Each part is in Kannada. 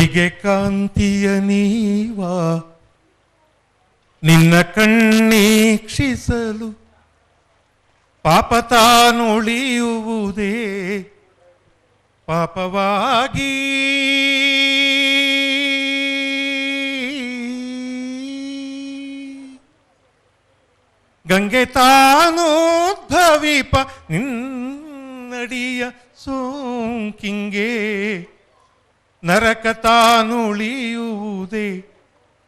ಹೀಗೆ ಕಾಂತಿಯ ನೀವಾ ನಿನ್ನ ಕಣ್ಣೀಕ್ಷಿಸಲು ಪಾಪ ತಾನುಳಿಯುವುದೇ ಪಾಪವಾಗಿ. ಗಂಗೆ ತಾನೋದ್ಭವಿಪ ನಿನ್ನಡಿಯ ಸೋಂಕಿಂಗೆ ನರಕ ತಾನುಳಿಯುವುದೇ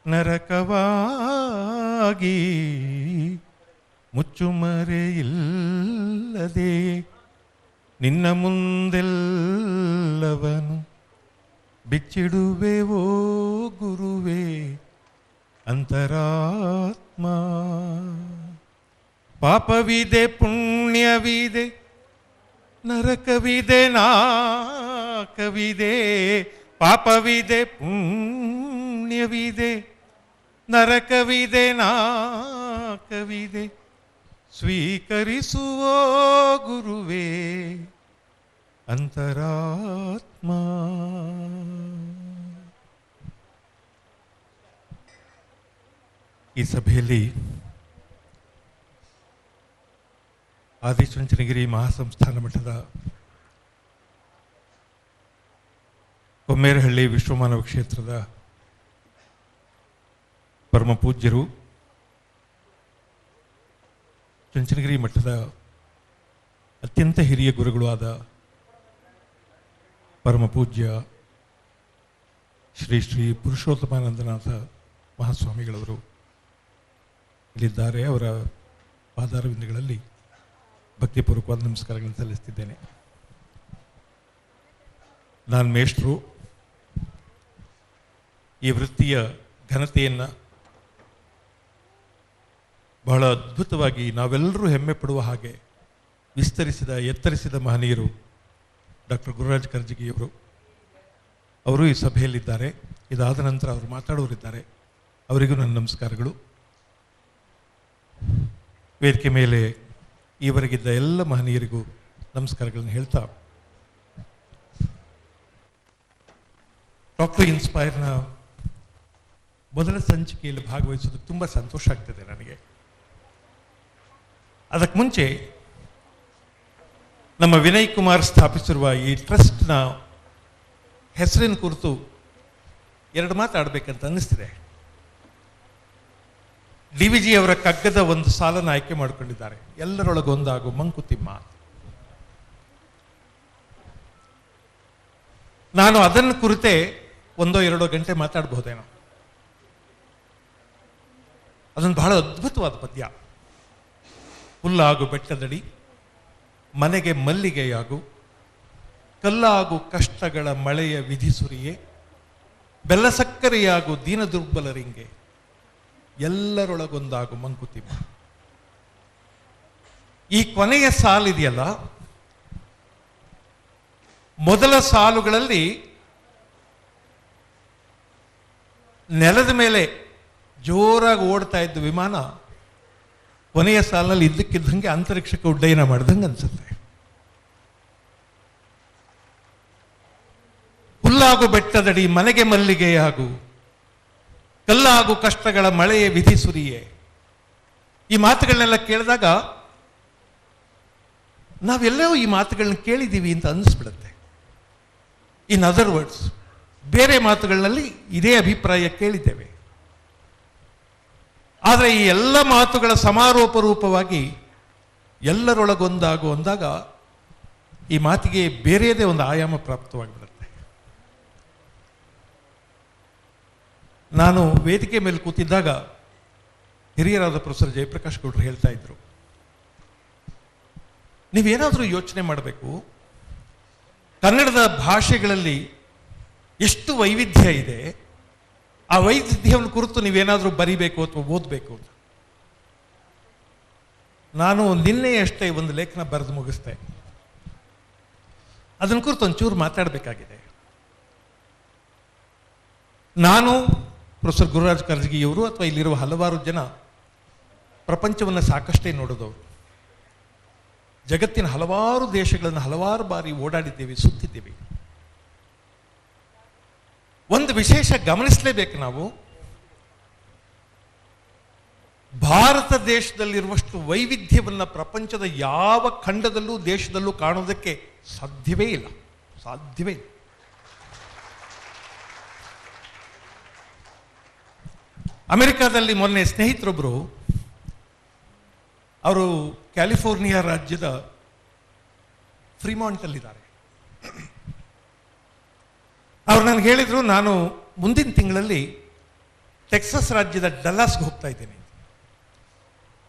ನರಕವಾಗಿ. ಮುಚ್ಚುಮರೆಯಿಲ್ಲದೆ ನಿನ್ನ ಮುಂದೆಲ್ಲವನು ಬಿಚ್ಚಿಡುವೆವೋ ಗುರುವೇ ಅಂತರಾತ್ಮ. ಪಾಪವಿದೆ ಪುಣ್ಯವಿದೆ ನರಕವಿದೆ ನಾಕವಿದೆ. ಪಾಪವಿದೆ ಪುಣ್ಯವಿದೆ ನರಕವಿದೆ ನಾಕವಿದೆ. ಸ್ವೀಕರಿಸುವ ಗುರುವೇ ಅಂತರಾತ್ಮ. ಈ ಸಭೆಯಲ್ಲಿ ಆದಿಚುಂಚನಗಿರಿ ಮಹಾಸಂಸ್ಥಾನ ಮಠದ ಕೊಮ್ಮೇರಹಳ್ಳಿ ವಿಶ್ವಮಾನವ ಕ್ಷೇತ್ರದ ಪರಮ ಪೂಜ್ಯರು, ಚುಂಚನಗಿರಿ ಮಠದ ಅತ್ಯಂತ ಹಿರಿಯ ಗುರುಗಳು ಆದ ಪರಮ ಪೂಜ್ಯ ಶ್ರೀ ಶ್ರೀ ಪುರುಷೋತ್ತಮಾನಂದನಾಥ ಮಹಾಸ್ವಾಮಿಗಳವರು ಇಲ್ಲಿದ್ದಾರೆ. ಅವರ ಪಾದಾರವಿಂದಗಳಲ್ಲಿ ಭಕ್ತಿಪೂರ್ವಕವಾದ ನಮಸ್ಕಾರಗಳನ್ನು ಸಲ್ಲಿಸ್ತಿದ್ದೇನೆ. ನಾನು ಮೇಷ್ಟ್ರು. ಈ ವೃತ್ತಿಯ ಘನತೆಯನ್ನು ಬಹಳ ಅದ್ಭುತವಾಗಿ ನಾವೆಲ್ಲರೂ ಹೆಮ್ಮೆ ಪಡುವ ಹಾಗೆ ವಿಸ್ತರಿಸಿದ ಎತ್ತರಿಸಿದ ಮಹನೀಯರು ಡಾಕ್ಟರ್ ಗುರುರಾಜ್ ಕರ್ಜಗಿಯವರು. ಅವರು ಈ ಸಭೆಯಲ್ಲಿದ್ದಾರೆ. ಇದಾದ ನಂತರ ಅವರು ಮಾತಾಡೋರಿದ್ದಾರೆ. ಅವರಿಗೂ ನನ್ನ ನಮಸ್ಕಾರಗಳು. ವೇದಿಕೆ ಮೇಲೆ ಈವರೆಗಿದ್ದ ಎಲ್ಲ ಮಹನೀಯರಿಗೂ ನಮಸ್ಕಾರಗಳನ್ನು ಹೇಳ್ತಾ, ಡಾಕ್ಟರ್ ಇನ್ಸ್ಪೈರ್ನ ಮೊದಲ ಸಂಚಿಕೆಯಲ್ಲಿ ಭಾಗವಹಿಸೋದಕ್ಕೆ ತುಂಬ ಸಂತೋಷ ಆಗ್ತದೆ ನನಗೆ. ಅದಕ್ಕೆ ಮುಂಚೆ ನಮ್ಮ ವಿನಯ್ ಕುಮಾರ್ ಸ್ಥಾಪಿಸಿರುವ ಈ ಟ್ರಸ್ಟ್ನ ಹೆಸರಿನ ಕುರಿತು ಎರಡು ಮಾತಾಡಬೇಕಂತ ಅನ್ನಿಸ್ತಿದೆ. DVG ಅವರ ಕಗ್ಗದ ಒಂದು ಸಾಲನ್ನು ಆಯ್ಕೆ ಮಾಡಿಕೊಂಡಿದ್ದಾರೆ, ಎಲ್ಲರೊಳಗೊಂದಾಗು ಮಂಕುತಿಮ್ಮ. ನಾನು ಅದನ್ನು ಕುರಿತೇ 1-2 ಗಂಟೆ ಮಾತಾಡಬಹುದೇನೋ. ಅದೊಂದು ಬಹಳ ಅದ್ಭುತವಾದ ಪದ್ಯ. ಹುಲ್ಲಾಗು ಬೆಟ್ಟದಡಿ ಮನೆಗೆ ಮಲ್ಲಿಗೆಯಾಗು, ಕಲ್ಲಾಗು ಕಷ್ಟಗಳ ಮಳೆಯ ವಿಧಿಸುರಿಯೇ, ಬೆಲ್ಲ ಸಕ್ಕರೆಯಾಗು ದೀನ ದುರ್ಬಲರಿಂಗೆ, ಎಲ್ಲರೊಳಗೊಂದಾಗು ಮಂಕುತಿಮ್ಮ. ಈ ಕೊನೆಯ ಸಾಲಿದೆಯಲ್ಲ, ಮೊದಲ ಸಾಲುಗಳಲ್ಲಿ ನೆಲದ ಮೇಲೆ ಜೋರಾಗಿ ಓಡ್ತಾ ಇದ್ದ ವಿಮಾನ ಕೊನೆಯ ಸಾಲಿನಲ್ಲಿ ಇದ್ದಕ್ಕಿದ್ದಂಗೆ ಅಂತರಿಕ್ಷಕ್ಕೆ ಉಡ್ಡಯನ ಮಾಡ್ದಂಗೆ ಅನ್ಸುತ್ತೆ. ಹುಲ್ಲಾಗು ಬೆಟ್ಟದಡಿ ಮನೆಗೆ ಮಲ್ಲಿಗೆಯಾಗು, ಕಲ್ಲಾಗು ಕಷ್ಟಗಳ ಮಳೆಯ ವಿಧಿ ಸುರಿಯೇ. ಈ ಮಾತುಗಳನ್ನೆಲ್ಲ ಕೇಳಿದಾಗ ನಾವೆಲ್ಲವೂ ಈ ಮಾತುಗಳನ್ನ ಕೇಳಿದ್ದೀವಿ ಅಂತ ಅನ್ನಿಸ್ಬಿಡುತ್ತೆ. ಇನ್ ಅದರ್ ವರ್ಡ್ಸ್, ಬೇರೆ ಮಾತುಗಳಲ್ಲಿ ಇದೇ ಅಭಿಪ್ರಾಯ ಕೇಳಿದ್ದೇವೆ. ಆದರೆ ಈ ಎಲ್ಲ ಮಾತುಗಳ ಸಮಾರೋಪ ರೂಪವಾಗಿ ಎಲ್ಲರೊಳಗೊಂದಾಗು ಅಂದಾಗ ಈ ಮಾತಿಗೆ ಬೇರೆಯದೇ ಒಂದು ಆಯಾಮ ಪ್ರಾಪ್ತವಾಗಿಬಿಡುತ್ತೆ. ನಾನು ವೇದಿಕೆ ಮೇಲೆ ಕೂತಿದ್ದಾಗ ಹಿರಿಯರಾದ ಪ್ರೊಫೆಸರ್ ಜಯಪ್ರಕಾಶ್ ಗೌಡರು ಹೇಳ್ತಾ ಇದ್ರು, ನೀವೇನಾದರೂ ಯೋಚನೆ ಮಾಡಬೇಕು, ಕನ್ನಡದ ಭಾಷೆಗಳಲ್ಲಿ ಎಷ್ಟು ವೈವಿಧ್ಯ ಇದೆ, ಆ ವೈವಿಧ್ಯವನ್ನು ಕುರಿತು ನೀವೇನಾದರೂ ಬರಿಬೇಕು ಅಥವಾ ಓದಬೇಕು ಅಂತ. ನಾನು ನಿನ್ನೆಯಷ್ಟೇ ಒಂದು ಲೇಖನ ಬರೆದು ಮುಗಿಸ್ದೆ. ಅದನ್ನು ಕುರಿತು ಒಂಚೂರು ಮಾತಾಡಬೇಕಾಗಿದೆ. ನಾನು ಪ್ರೊಫೆಸರ್ ಗುರುರಾಜ್ ಕರ್ಜಗಿಯವರು ಅಥವಾ ಇಲ್ಲಿರುವ ಹಲವಾರು ಜನ ಪ್ರಪಂಚವನ್ನು ಸಾಕಷ್ಟೇ ನೋಡಿದವರು. ಜಗತ್ತಿನ ಹಲವಾರು ದೇಶಗಳನ್ನು ಹಲವಾರು ಬಾರಿ ಓಡಾಡಿದ್ದೇವೆ, ಸುತ್ತಿದ್ದೇವೆ. ಒಂದು ವಿಶೇಷ ಗಮನಿಸಲೇಬೇಕು ನಾವು, ಭಾರತ ದೇಶದಲ್ಲಿರುವಷ್ಟು ವೈವಿಧ್ಯವನ್ನು ಪ್ರಪಂಚದ ಯಾವ ಖಂಡದಲ್ಲೂ ದೇಶದಲ್ಲೂ ಕಾಣೋದಕ್ಕೆ ಸಾಧ್ಯವೇ ಇಲ್ಲ. ಅಮೆರಿಕಾದಲ್ಲಿ ಮೊನ್ನೆ ಸ್ನೇಹಿತರೊಬ್ಬರು, ಅವರು ಕ್ಯಾಲಿಫೋರ್ನಿಯಾ ರಾಜ್ಯದ ಫ್ರೀಮಾಂಟಲ್ಲಿದ್ದಾರೆ. ಅವ್ರು ನನಗೆ ಹೇಳಿದರು, ನಾನು ಮುಂದಿನ ತಿಂಗಳಲ್ಲಿ ಟೆಕ್ಸಸ್ ರಾಜ್ಯದ ಡಲ್ಲಾಸ್ಗೆ ಹೋಗ್ತಾ ಇದ್ದೀನಿ,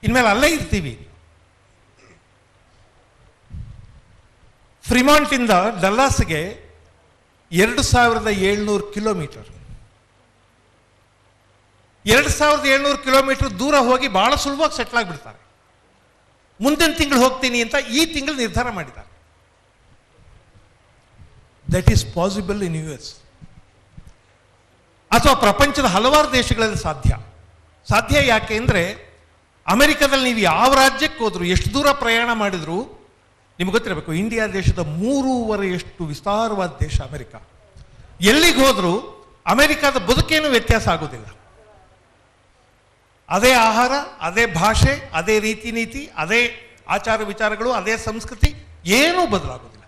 ಇನ್ಮೇಲೆ ಅಲ್ಲೇ ಇರ್ತೀವಿ. ಫ್ರಿಮಾಂಟಿಂದ ಡಲ್ಲಾಸ್ಗೆ 2700 ಕಿಲೋಮೀಟರ್. 2700 ಕಿಲೋಮೀಟರ್ ದೂರ ಹೋಗಿ ಬಹಳ ಸುಲಭವಾಗಿ ಸೆಟ್ಲ್ ಆಗಿಬಿಡ್ತಾರೆ. ಮುಂದಿನ ತಿಂಗಳು ಹೋಗ್ತೀನಿ ಅಂತ ಈ ತಿಂಗಳು ನಿರ್ಧಾರ ಮಾಡಿದ್ದಾರೆ. That is possible in US, ಅಥವಾ ಪ್ರಪಂಚದ ಹಲವಾರು ದೇಶಗಳಲ್ಲಿ ಸಾಧ್ಯ. ಯಾಕೆ ಅಂದರೆ ಅಮೆರಿಕದಲ್ಲಿ ನೀವು ಯಾವ ರಾಜ್ಯಕ್ಕೆ ಹೋದ್ರು, ಎಷ್ಟು ದೂರ ಪ್ರಯಾಣ ಮಾಡಿದ್ರು, ನಿಮ್ಗೆ ಗೊತ್ತಿರಬೇಕು, ಇಂಡಿಯಾ ದೇಶದ 3.5 ವಿಸ್ತಾರವಾದ ದೇಶ ಅಮೆರಿಕ. ಎಲ್ಲಿಗೆ ಹೋದ್ರು ಅಮೆರಿಕದ ಬದುಕೇನು ವ್ಯತ್ಯಾಸ ಆಗೋದಿಲ್ಲ. ಅದೇ ಆಹಾರ, ಅದೇ ಭಾಷೆ, ಅದೇ ರೀತಿ ನೀತಿ, ಅದೇ ಆಚಾರ ವಿಚಾರಗಳು, ಅದೇ ಸಂಸ್ಕೃತಿ, ಏನೂ ಬದಲಾಗೋದಿಲ್ಲ.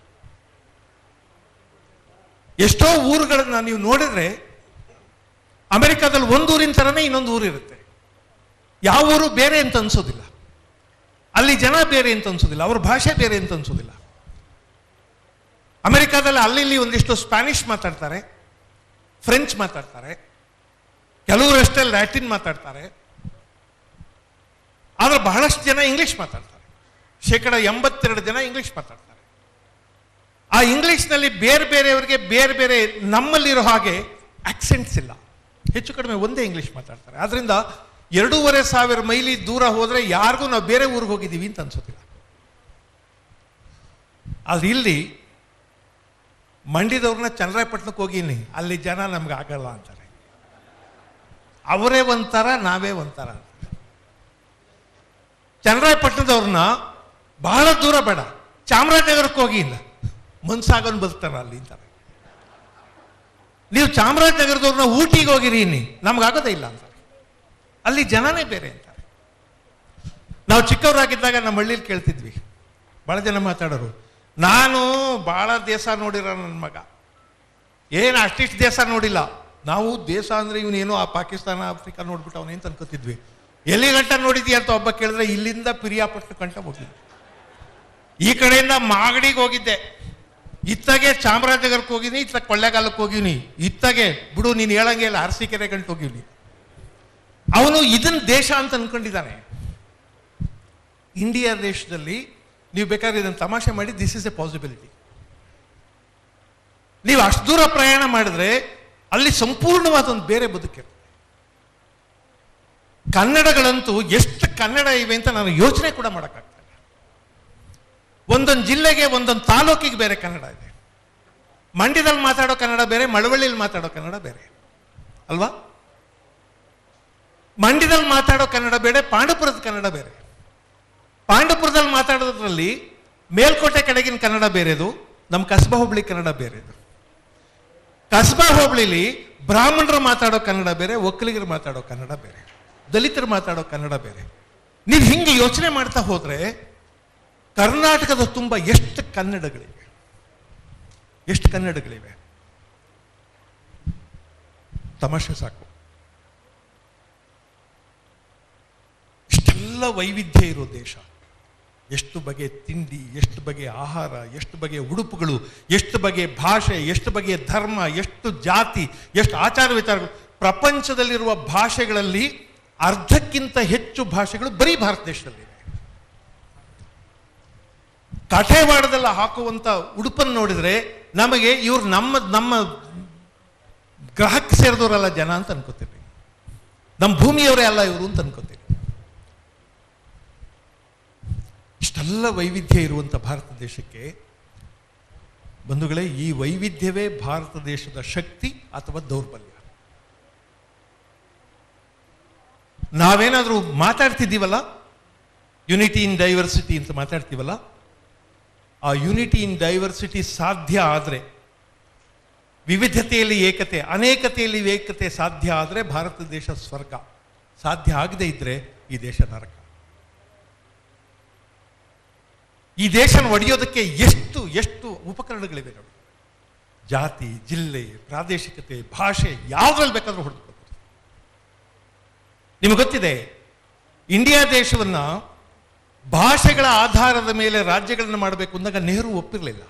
ಎಷ್ಟೋ ಊರುಗಳನ್ನ ನೀವು ನೋಡಿದ್ರೆ ಅಮೆರಿಕದಲ್ಲಿ ಒಂದು ಊರಿನ ಥರನೇ ಇನ್ನೊಂದು ಊರು ಇರುತ್ತೆ. ಯಾವ ಊರು ಬೇರೆ ಅಂತ ಅನ್ಸೋದಿಲ್ಲ, ಅಲ್ಲಿ ಜನ ಬೇರೆ ಅಂತ ಅನ್ಸೋದಿಲ್ಲ, ಅವ್ರ ಭಾಷೆ ಬೇರೆ ಅಂತ ಅನ್ಸೋದಿಲ್ಲ. ಅಮೆರಿಕಾದಲ್ಲಿ ಅಲ್ಲಿ ಒಂದಿಷ್ಟು ಸ್ಪ್ಯಾನಿಷ್ ಮಾತಾಡ್ತಾರೆ, ಫ್ರೆಂಚ್ ಮಾತಾಡ್ತಾರೆ, ಕೆಲವರಷ್ಟೇ ಲ್ಯಾಟಿನ್ ಮಾತಾಡ್ತಾರೆ, ಆದರೆ ಬಹಳಷ್ಟು ಜನ ಇಂಗ್ಲಿಷ್ ಮಾತಾಡ್ತಾರೆ. 82% ಜನ ಇಂಗ್ಲಿಷ್ ಮಾತಾಡ್ತಾರೆ. ಆ ಇಂಗ್ಲಿಷ್ನಲ್ಲಿ ಬೇರೆ ಬೇರೆಯವರಿಗೆ ಬೇರೆ ನಮ್ಮಲ್ಲಿರೋ ಹಾಗೆ ಆಕ್ಸೆಂಟ್ಸ್ ಇಲ್ಲ, ಹೆಚ್ಚು ಕಡಿಮೆ ಒಂದೇ ಇಂಗ್ಲಿಷ್ ಮಾತಾಡ್ತಾರೆ. ಆದ್ರಿಂದ 2500 ಮೈಲಿ ದೂರ ಹೋದ್ರೆ ಯಾರಿಗೂ ನಾವು ಬೇರೆ ಊರಿಗೆ ಹೋಗಿದ್ದೀವಿ ಅಂತ ಅನ್ಸೋದಿಲ್ಲ. ಆದ್ರೆ ಇಲ್ಲಿ ಮಂಡ್ಯದವ್ರನ್ನ ಚನ್ನರಾಯಪಟ್ಟಣಕ್ಕೆ ಹೋಗಿನಿ, ಅಲ್ಲಿ ಜನ ನಮ್ಗೆ ಆಗಲ್ಲ ಅಂತಾರೆ. ಅವರೇ ಒಂಥರ, ನಾವೇ ಒಂಥರ. ಚನ್ನರಾಯಪಟ್ಟಣದವ್ರನ್ನ ಬಹಳ ದೂರ ಬೇಡ, ಚಾಮರಾಜನಗರಕ್ಕೆ ಹೋಗಿ, ಇಲ್ಲ ಮನ್ಸಾಗನ್ ಬದುಕ್ತಾರ ಅಲ್ಲಿ ಅಂತಾರೆ. ನೀವು ಚಾಮರಾಜನಗರದವ್ರನ್ನ ಊಟಿಗೆ ಹೋಗಿರಿ, ನಮ್ಗಾಗೋದೇ ಇಲ್ಲ ಅಂತಾರೆ. ಅಲ್ಲಿ ಜನನೇ ಬೇರೆ ಅಂತಾರೆ. ನಾವು ಚಿಕ್ಕವರಾಗಿದ್ದಾಗ ನಮ್ಮ ಹಳ್ಳಿಲಿ ಕೇಳ್ತಿದ್ವಿ, ಭಾಳ ಜನ ಮಾತಾಡೋರು, ನಾನು ಭಾಳ ದೇಶ ನೋಡಿರೋ ನನ್ನ ಮಗ, ಏನು ಅಷ್ಟಿಷ್ಟು ದೇಶ ನೋಡಿಲ್ಲ. ನಾವು ದೇಶ ಅಂದರೆ ಇವನೇನೋ ಆ ಪಾಕಿಸ್ತಾನ ಆಫ್ರಿಕಾ ನೋಡ್ಬಿಟ್ಟು ಅವನೇನು ಅನ್ಕೋತಿದ್ವಿ. ಎಲ್ಲಿ ಗಂಟ ನೋಡಿದ್ಯಾ ಅಂತ ಒಬ್ಬ ಕೇಳಿದ್ರೆ, ಇಲ್ಲಿಂದ ಪಿರಿಯಾಪಟ್ಟಣ ಗಂಟ ಹೋಗಿದ್ದೆ, ಈ ಕಡೆಯಿಂದ ಮಾಗಡಿಗೆ ಹೋಗಿದ್ದೆ, ಇತ್ತಾಗೆ ಚಾಮರಾಜನಗರಕ್ಕೆ ಹೋಗಿನಿ, ಇತ್ತ ಕೊಳ್ಳೇಗಾಲಕ್ಕೆ ಹೋಗಿನಿ, ಇತ್ತಾಗೆ ಬಿಡು ನೀನು ಹೇಳಂಗೆ ಇಲ್ಲ ಅರಸೀಕೆರೆ ಗಂಟು ಹೋಗಿವ್ನಿ. ಅವನು ಇದನ್ನ ದೇಶ ಅಂತ ಅನ್ಕೊಂಡಿದ್ದಾನೆ. ಇಂಡಿಯಾ ದೇಶದಲ್ಲಿ ನೀವು ಬೇಕಾದ್ರೆ ಇದನ್ನು ತಮಾಷೆ ಮಾಡಿ, ದಿಸ್ ಇಸ್ ಎ ಪಾಸಿಬಿಲಿಟಿ. ನೀವು ಅಷ್ಟು ದೂರ ಪ್ರಯಾಣ ಮಾಡಿದ್ರೆ ಅಲ್ಲಿ ಸಂಪೂರ್ಣವಾದ ಒಂದು ಬೇರೆ ಬದುಕಿರುತ್ತೆ. ಕನ್ನಡಗಳಂತೂ ಎಷ್ಟು ಕನ್ನಡ ಇವೆ ಅಂತ ನಾನು ಯೋಚನೆ ಕೂಡ ಮಾಡೋಕ್ಕಾಗ್ತದೆ. ಒಂದೊಂದು ಜಿಲ್ಲೆಗೆ, ಒಂದೊಂದು ತಾಲೂಕಿಗೆ ಬೇರೆ ಕನ್ನಡ ಇದೆ. ಮಂಡ್ಯದಲ್ಲಿ ಮಾತಾಡೋ ಕನ್ನಡ ಬೇರೆ, ಮಳವಳ್ಳಿಯಲ್ಲಿ ಮಾತಾಡೋ ಕನ್ನಡ ಬೇರೆ ಅಲ್ವಾ? ಮಂಡ್ಯದಲ್ಲಿ ಮಾತಾಡೋ ಕನ್ನಡ ಬೇರೆ, ಪಾಂಡವಪುರದ ಕನ್ನಡ ಬೇರೆ. ಪಾಂಡವಪುರದಲ್ಲಿ ಮಾತಾಡೋದ್ರಲ್ಲಿ ಮೇಲ್ಕೋಟೆ ಕಡೆಗಿನ ಕನ್ನಡ ಬೇರೆದು, ನಮ್ಮ ಕಸಬಾ ಹೋಬಳಿ ಕನ್ನಡ ಬೇರೆದು. ಕಸಬಾ ಹೋಬಳಿಲಿ ಬ್ರಾಹ್ಮಣರು ಮಾತಾಡೋ ಕನ್ನಡ ಬೇರೆ, ಒಕ್ಕಲಿಗರು ಮಾತಾಡೋ ಕನ್ನಡ ಬೇರೆ, ದಲಿತರು ಮಾತಾಡೋ ಕನ್ನಡ ಬೇರೆ. ನೀವು ಹಿಂಗೆ ಯೋಚನೆ ಮಾಡ್ತಾ ಹೋದ್ರೆ ಕರ್ನಾಟಕದ ತುಂಬ ಎಷ್ಟು ಕನ್ನಡಗಳಿವೆ. ತಮಾಷೆ ಸಾಕು. ಇಷ್ಟೆಲ್ಲ ವೈವಿಧ್ಯ ಇರೋ ದೇಶ, ಎಷ್ಟು ಬಗೆಯ ತಿಂಡಿ, ಎಷ್ಟು ಬಗೆಯ ಆಹಾರ, ಎಷ್ಟು ಬಗೆಯ ಉಡುಪುಗಳು, ಎಷ್ಟು ಬಗೆಯ ಭಾಷೆ, ಎಷ್ಟು ಬಗೆಯ ಧರ್ಮ, ಎಷ್ಟು ಜಾತಿ, ಎಷ್ಟು ಆಚಾರ ವಿಚಾರಗಳು. ಪ್ರಪಂಚದಲ್ಲಿರುವ ಭಾಷೆಗಳಲ್ಲಿ ಅರ್ಧಕ್ಕಿಂತ ಹೆಚ್ಚು ಭಾಷೆಗಳು ಬರೀ ಭಾರತ ದೇಶದಲ್ಲಿವೆ. ಕಾಠೇವಾಡದಲ್ಲಿ ಹಾಕುವಂತ ಉಡುಪನ್ನು ನೋಡಿದ್ರೆ ನಮಗೆ ಇವ್ರು ನಮ್ಮ ಗ್ರಹಕ್ಕೆ ಸೇರಿದವರಲ್ಲ ಜನ ಅಂತ ಅನ್ಕೋತೀವಿ, ನಮ್ಮ ಭೂಮಿಯವರೇ ಅಲ್ಲ ಇವರು ಅಂತ ಅನ್ಕೋತೀವಿ. ಇಷ್ಟೆಲ್ಲ ವೈವಿಧ್ಯ ಇರುವಂಥ ಭಾರತ ದೇಶಕ್ಕೆ ಬಂಧುಗಳೇ, ಈ ವೈವಿಧ್ಯವೇ ಭಾರತ ದೇಶದ ಶಕ್ತಿ ಅಥವಾ ದೌರ್ಬಲ್ಯ. ನಾವೇನಾದರೂ ಮಾತಾಡ್ತಿದ್ದೀವಲ್ಲ, ಯುನಿಟಿ ಇನ್ ಡೈವರ್ಸಿಟಿ ಅಂತ ಮಾತಾಡ್ತೀವಲ್ಲ, ಆ ಯುನಿಟಿ ಇನ್ ಡೈವರ್ಸಿಟಿ ಸಾಧ್ಯ ಆದರೆ ವಿವಿಧತೆಯಲ್ಲಿ ಏಕತೆ, ಅನೇಕತೆಯಲ್ಲಿ ಏಕತೆ ಸಾಧ್ಯ ಆದರೆ ಭಾರತ ದೇಶ ಸ್ವರ್ಗ, ಸಾಧ್ಯ ಆಗದೇ ಇದ್ದರೆ ಈ ದೇಶ ನರಕ. ಈ ದೇಶನ ಒಡೆಯೋದಕ್ಕೆ ಎಷ್ಟು ಎಷ್ಟು ಉಪಕರಣಗಳಿವೆ ನೋಡಿ. ಜಾತಿ, ಜಿಲ್ಲೆ, ಪ್ರಾದೇಶಿಕತೆ, ಭಾಷೆ ಯಾವುದ್ರಲ್ಲಿ ಬೇಕಾದ್ರೂ ಹೊಡೆದುಕೊಳ್ಬೋದು. ನಿಮಗೆ ಗೊತ್ತಿದೆ, ಇಂಡಿಯಾ ದೇಶವನ್ನು ಭಾಷೆಗಳ ಆಧಾರದ ಮೇಲೆ ರಾಜ್ಯಗಳನ್ನು ಮಾಡಬೇಕು ಅಂದಾಗ ನೆಹರು ಒಪ್ಪಿರಲಿಲ್ಲ.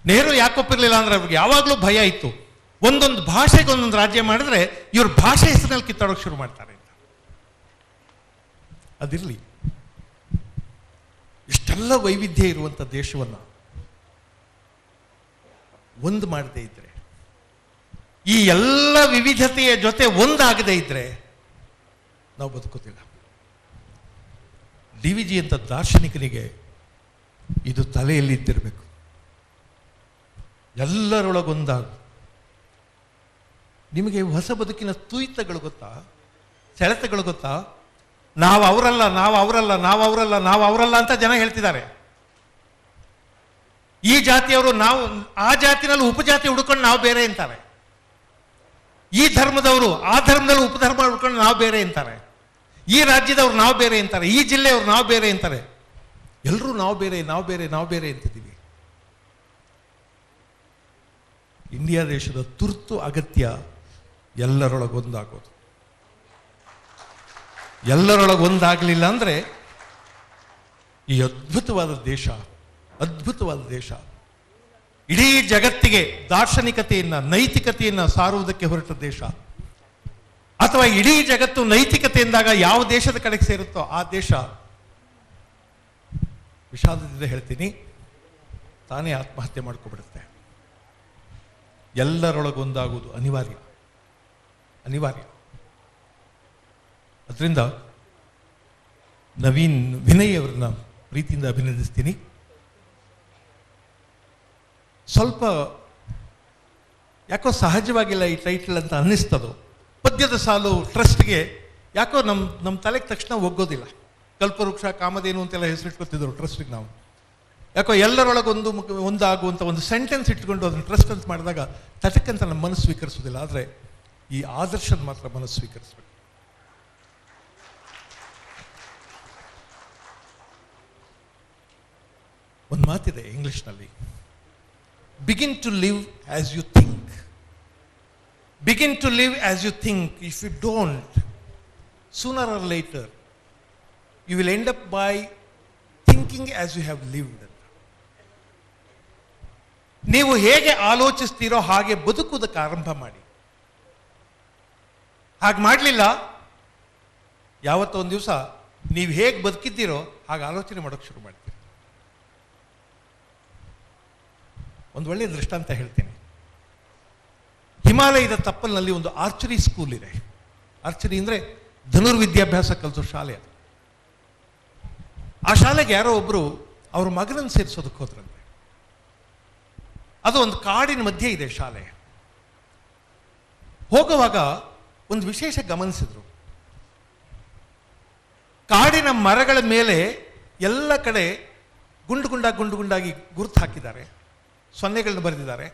ನೆಹರು ಯಾಕೆ ಒಪ್ಪಿರಲಿಲ್ಲ ಅಂದ್ರೆ ಅವ್ರಿಗೆ ಯಾವಾಗಲೂ ಭಯ ಇತ್ತು, ಒಂದೊಂದು ಭಾಷೆಗೆ ಒಂದೊಂದು ರಾಜ್ಯ ಮಾಡಿದ್ರೆ ಇವ್ರ ಭಾಷೆ ಹೆಸರಿನಲ್ಲಿ ಕಿತ್ತಾಡೋಕೆ ಶುರು ಮಾಡ್ತಾರೆ ಅಂತ. ಅದಿರಲಿ, ಇಷ್ಟೆಲ್ಲ ವೈವಿಧ್ಯ ಇರುವಂಥ ದೇಶವನ್ನು ಒಂದು ಮಾಡದೇ ಇದ್ರೆ, ಈ ಎಲ್ಲ ವಿವಿಧತೆಯ ಜೊತೆ ಒಂದಾಗದೇ ಇದ್ರೆ ನಾವು ಬದುಕೋದಿಲ್ಲ. DVG ಅಂತ ದಾರ್ಶನಿಕನಿಗೆ ಇದು ತಲೆಯಲ್ಲಿದ್ದಿರಬೇಕು. ಎಲ್ಲರೊಳಗೊಂದಾಗು. ನಿಮಗೆ ಹೊಸ ಬದುಕಿನ ತುಯಿತಗಳು ಗೊತ್ತಾ, ಸೆಳೆತಗಳು ಗೊತ್ತಾ? ನಾವು ಅವರಲ್ಲ, ನಾವು ಅವರಲ್ಲ, ನಾವು ಅವರಲ್ಲ, ನಾವು ಅವರಲ್ಲ ಅಂತ ಜನ ಹೇಳ್ತಿದ್ದಾರೆ. ಈ ಜಾತಿಯವರು ನಾವು ಆ ಜಾತಿನಲ್ಲಿ ಉಪಜಾತಿ ಹುಡ್ಕೊಂಡು ನಾವು ಬೇರೆ ಅಂತಾರೆ. ಈ ಧರ್ಮದವರು ಆ ಧರ್ಮದಲ್ಲಿ ಉಪಧರ್ಮ ಹುಡ್ಕೊಂಡು ನಾವು ಬೇರೆ ಅಂತಾರೆ. ಈ ರಾಜ್ಯದವ್ರು ನಾವು ಬೇರೆ ಅಂತಾರೆ, ಈ ಜಿಲ್ಲೆಯವರು ನಾವು ಬೇರೆ ಅಂತಾರೆ. ಎಲ್ಲರೂ ನಾವು ಬೇರೆ, ನಾವು ಬೇರೆ, ನಾವು ಬೇರೆ ಅಂತಿದ್ದೀವಿ. ಇಂಡಿಯಾ ದೇಶದ ತುರ್ತು ಅಗತ್ಯ ಎಲ್ಲರೊಳಗೊಂದಾಗೋದು. ಎಲ್ಲರೊಳಗೊಂದಾಗಲಿಲ್ಲ ಅಂದರೆ ಈ ಅದ್ಭುತವಾದ ದೇಶ ಇಡೀ ಜಗತ್ತಿಗೆ ದಾರ್ಶನಿಕತೆಯನ್ನು, ನೈತಿಕತೆಯನ್ನು ಸಾರುವುದಕ್ಕೆ ಹೊರಟ ದೇಶ, ಅಥವಾ ಇಡೀ ಜಗತ್ತು ನೈತಿಕತೆಯಿಂದಾಗ ಯಾವ ದೇಶದ ಕಡೆಗೆ ಸೇರುತ್ತೋ ಆ ದೇಶ, ವಿಷಾದದಿಂದ ಹೇಳ್ತೀನಿ, ತಾನೇ ಆತ್ಮಹತ್ಯೆ ಮಾಡ್ಕೊಬಿಡುತ್ತೆ. ಎಲ್ಲರೊಳಗೊಂದಾಗುವುದು ಅನಿವಾರ್ಯ. ಅದರಿಂದ ವಿನಯ್ ಅವರನ್ನ ಪ್ರೀತಿಯಿಂದ ಅಭಿನಂದಿಸ್ತೀನಿ. ಸ್ವಲ್ಪ ಯಾಕೋ ಸಹಜವಾಗಿಲ್ಲ ಈ ಟೈಟಲ್ ಅಂತ ಅನ್ನಿಸ್ತದೋ. ಪದ್ಯದ ಸಾಲು ಟ್ರಸ್ಟ್ಗೆ ಯಾಕೋ ನಮ್ಮ ತಲೆಗೆ ತಕ್ಷಣ ಒಗ್ಗೋದಿಲ್ಲ. ಕಲ್ಪವೃಕ್ಷ, ಕಾಮಧೇನು ಅಂತೆಲ್ಲ ಹೆಸರಿಟ್ಕೊತಿದ್ರು ಟ್ರಸ್ಟ್ಗೆ. ನಾವು ಯಾಕೋ ಒಂದಾಗುವಂಥ ಒಂದು ಸೆಂಟೆನ್ಸ್ ಇಟ್ಕೊಂಡು ಅದನ್ನು ಟ್ರಸ್ಟ್ ಅಂತ ಮಾಡಿದಾಗ ತಟಕ್ಕಂತ ನಮ್ಮ ಮನಸ್ಸು ಸ್ವೀಕರಿಸೋದಿಲ್ಲ. ಆದರೆ ಈ ಆದರ್ಶನ ಮಾತ್ರ ಮನಸ್ಸು ಸ್ವೀಕರಿಸಬೇಕು. ಒಂದು ಮಾತಿದೆ ಇಂಗ್ಲಿಷ್ನಲ್ಲಿ, begin to live as you think. Begin to live as you think. If you don't, sooner or later you will end up by thinking as you have lived. ನೀವು ಹೇಗೆ ಆಲೋಚಿಸ್ತೀರೋ ಹಾಗೆ ಬದುಕುವುದಕ್ಕೆ ಆರಂಭ ಮಾಡಿ. ಹಾಗೆ ಮಾಡಲಿಲ್ಲ, ಯಾವತ್ತೊಂದು ದಿವಸ ನೀವು ಹೇಗೆ ಬದುಕಿದ್ದೀರೋ ಹಾಗೆ ಆಲೋಚನೆ ಮಾಡೋಕ್ಕೆ ಶುರು ಮಾಡ್ತೀರಿ. ಒಂದು ಒಳ್ಳೆಯ ದೃಷ್ಟಾಂತ ಹೇಳ್ತೀನಿ. ಹಿಮಾಲಯದ ತಪ್ಪಲಿನಲ್ಲಿ ಒಂದು ಆರ್ಚರಿ ಸ್ಕೂಲ್ ಇದೆ. ಆರ್ಚರಿ ಅಂದರೆ ಧನುರ್ವಿದ್ಯಾಭ್ಯಾಸ ಕಲಿಸೋ ಶಾಲೆ ಅದು. ಆ ಶಾಲೆಗೆ ಯಾರೋ ಒಬ್ಬರು ಅವ್ರ ಮಗನನ್ನು ಸೇರಿಸೋದಕ್ಕೆ ಹೋದ್ರಂತೆ. ಅದು ಒಂದು ಕಾಡಿನ ಮಧ್ಯೆ ಇದೆ ಶಾಲೆ. ಹೋಗುವಾಗ ಒಂದು ವಿಶೇಷ ಗಮನಿಸಿದ್ರು. ಕಾಡಿನ ಮರಗಳ ಮೇಲೆ ಎಲ್ಲ ಕಡೆ ಗುಂಡಾಗಿ ಗುರುತು ಹಾಕಿದ್ದಾರೆ, ಸೊನ್ನೆಗಳನ್ನ ಬರೆದಿದ್ದಾರೆ.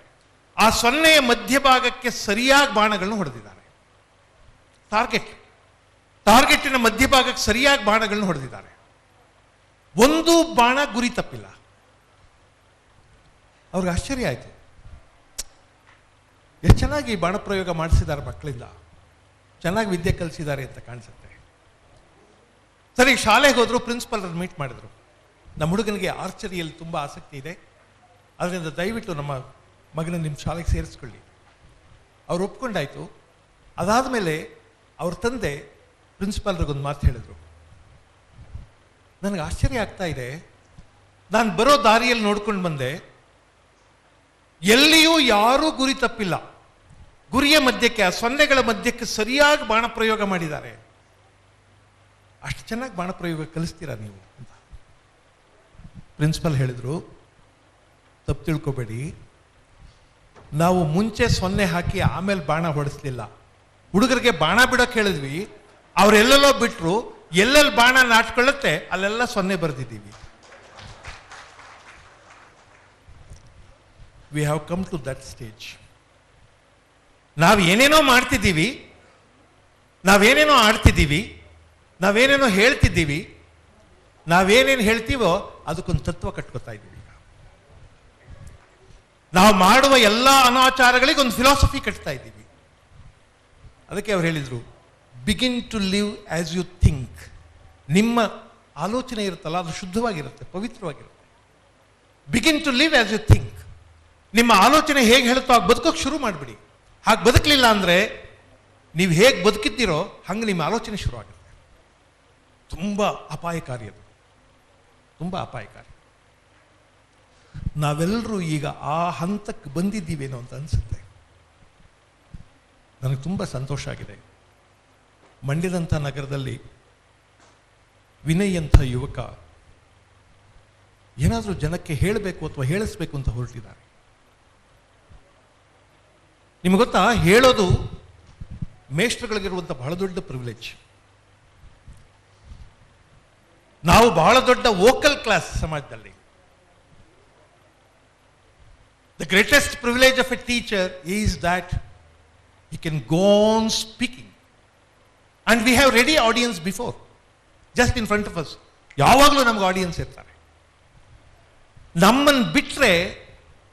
ಆ ಸೊನ್ನೆಯ ಮಧ್ಯಭಾಗಕ್ಕೆ ಸರಿಯಾಗಿ ಬಾಣಗಳನ್ನು ಹೊಡೆದಿದ್ದಾರೆ. ಟಾರ್ಗೆಟಿನ ಮಧ್ಯಭಾಗಕ್ಕೆ ಸರಿಯಾಗಿ ಬಾಣಗಳನ್ನು ಹೊಡೆದಿದ್ದಾರೆ. ಒಂದು ಬಾಣ ಗುರಿ ತಪ್ಪಿಲ್ಲ. ಅವ್ರಿಗೆ ಆಶ್ಚರ್ಯ ಆಯಿತು, ಎಷ್ಟು ಚೆನ್ನಾಗಿ ಬಾಣ ಪ್ರಯೋಗ ಮಾಡಿಸಿದ್ದಾರೆ ಮಕ್ಕಳಿಂದ, ಚೆನ್ನಾಗಿ ವಿದ್ಯೆ ಕಲಿಸಿದ್ದಾರೆ ಅಂತ ಕಾಣಿಸುತ್ತೆ. ಸರಿ, ಶಾಲೆಗೆ ಹೋದ್ರು, ಪ್ರಿನ್ಸಿಪಲ್ ಮೀಟ್ ಮಾಡಿದ್ರು. ನಮ್ಮ ಹುಡುಗನಿಗೆ ಆರ್ಚರಿಯಲ್ಲಿ ತುಂಬ ಆಸಕ್ತಿ ಇದೆ, ಅದರಿಂದ ದಯವಿಟ್ಟು ನಮ್ಮ ಮಗನ ನಿಮ್ಮ ಶಾಲೆಗೆ ಸೇರಿಸ್ಕೊಳ್ಳಿ. ಅವ್ರು ಒಪ್ಕೊಂಡಾಯ್ತು. ಅದಾದಮೇಲೆ ಅವ್ರ ತಂದೆ ಪ್ರಿನ್ಸಿಪಾಲ್ರಿಗೊಂದು ಮಾತು ಹೇಳಿದ್ರು. ನನಗೆ ಆಶ್ಚರ್ಯ ಆಗ್ತಾ ಇದೆ, ನಾನು ಬರೋ ದಾರಿಯಲ್ಲಿ ನೋಡ್ಕೊಂಡು ಬಂದೆ, ಎಲ್ಲಿಯೂ ಯಾರೂ ಗುರಿ ತಪ್ಪಿಲ್ಲ. ಗುರಿಯ ಮಧ್ಯಕ್ಕೆ, ಆ ಸೊನ್ನೆಗಳ ಮಧ್ಯಕ್ಕೆ ಸರಿಯಾಗಿ ಬಾಣ ಪ್ರಯೋಗ ಮಾಡಿದ್ದಾರೆ. ಅಷ್ಟು ಚೆನ್ನಾಗಿ ಬಾಣ ಪ್ರಯೋಗ ಕಲಿಸ್ತೀರಾ ನೀವು ಅಂತ ಪ್ರಿನ್ಸಿಪಲ್ ಹೇಳಿದ್ರು. ತಪ್ಪು ತಿಳ್ಕೊಬೇಡಿ, ನಾವು ಮುಂಚೆ ಸೊನ್ನೆ ಹಾಕಿ ಆಮೇಲೆ ಬಾಣ ಹೊಡೆಸಲಿಲ್ಲ. ಹುಡುಗರಿಗೆ ಬಾಣ ಬಿಡೋಕೆ ಹೇಳಿದ್ವಿ, ಅವರೆಲ್ಲೆಲ್ಲೋ ಬಿಟ್ಟರು, ಎಲ್ಲೆಲ್ಲಿ ಬಾಣ ನಾಟ್ಕೊಳ್ಳುತ್ತೆ ಅಲ್ಲೆಲ್ಲ ಸೊನ್ನೆ ಬರೆದಿದ್ದೀವಿ. We have come to that stage. ನಾವು ಏನೇನೋ ಮಾಡ್ತಿದ್ದೀವಿ, ನಾವೇನೇನೋ ಆಡ್ತಿದ್ದೀವಿ, ನಾವೇನೇನೋ ಹೇಳ್ತಿದ್ದೀವಿ, ನಾವೇನೇನು ಹೇಳ್ತೀವೋ ಅದಕ್ಕೊಂದು ತತ್ವ ಕಟ್ಕೊತಾ ಇದ್ದೀವಿ. ನಾವು ಮಾಡುವ ಎಲ್ಲ ಅನಾಚಾರಗಳಿಗೆ ಒಂದು ಫಿಲಾಸಫಿ ಕಟ್ತಾ ಇದ್ದೀವಿ. ಅದಕ್ಕೆ ಅವ್ರು ಹೇಳಿದರು, begin to live as you think. ನಿಮ್ಮ ಆಲೋಚನೆ ಇರುತ್ತಲ್ಲ, ಅದು ಶುದ್ಧವಾಗಿರುತ್ತೆ, ಪವಿತ್ರವಾಗಿರುತ್ತೆ. Begin to live as you think. ನಿಮ್ಮ ಆಲೋಚನೆ ಹೇಗೆ ಹೇಳುತ್ತೋ ಹಾಗೆ ಬದುಕೋಕೆ ಶುರು ಮಾಡಿಬಿಡಿ. ಹಾಗೆ ಬದುಕಲಿಲ್ಲ ಅಂದರೆ ನೀವು ಹೇಗೆ ಬದುಕಿದ್ದೀರೋ ಹಂಗೆ ನಿಮ್ಮ ಆಲೋಚನೆ ಶುರು ಆಗುತ್ತೆ. ತುಂಬ ಅಪಾಯಕಾರಿ ಅದು, ತುಂಬ ಅಪಾಯಕಾರಿ. ನಾವೆಲ್ಲರೂ ಈಗ ಆ ಹಂತಕ್ಕೆ ಬಂದಿದ್ದೀವೇನೋ ಅಂತ ಅನಿಸುತ್ತೆ. ನನಗೆ ತುಂಬ ಸಂತೋಷ ಆಗಿದೆ. ಮಂಡ್ಯದಂಥ ನಗರದಲ್ಲಿ ವಿನಯ್ ಅಂತ ಯುವಕ ಏನಾದರೂ ಜನಕ್ಕೆ ಹೇಳಬೇಕು ಅಥವಾ ಹೇಳಿಸ್ಬೇಕು ಅಂತ ಹೊರಟಿದ್ದಾರೆ. ನಿಮಗೆ ಗೊತ್ತಾ, ಹೇಳೋದು ಮೇಷ್ಟ್ರುಗಳಿಗಿರುವಂಥ ಬಹಳ ದೊಡ್ಡ ಪ್ರಿವಿಲೇಜ್. ನಾವು ಬಹಳ ದೊಡ್ಡ ವೋಕಲ್ ಕ್ಲಾಸ್ ಸಮಾಜದಲ್ಲಿ. The greatest privilege of a teacher is that he can go on speaking. And we have ready audience before, just in front of us. ಯಾವಾಗಲೂ ನಮ್ಗೆ ಆಡಿಯನ್ಸ್ ಇರ್ತಾರೆ. ನಮ್ಮನ್ನು ಬಿಟ್ಟರೆ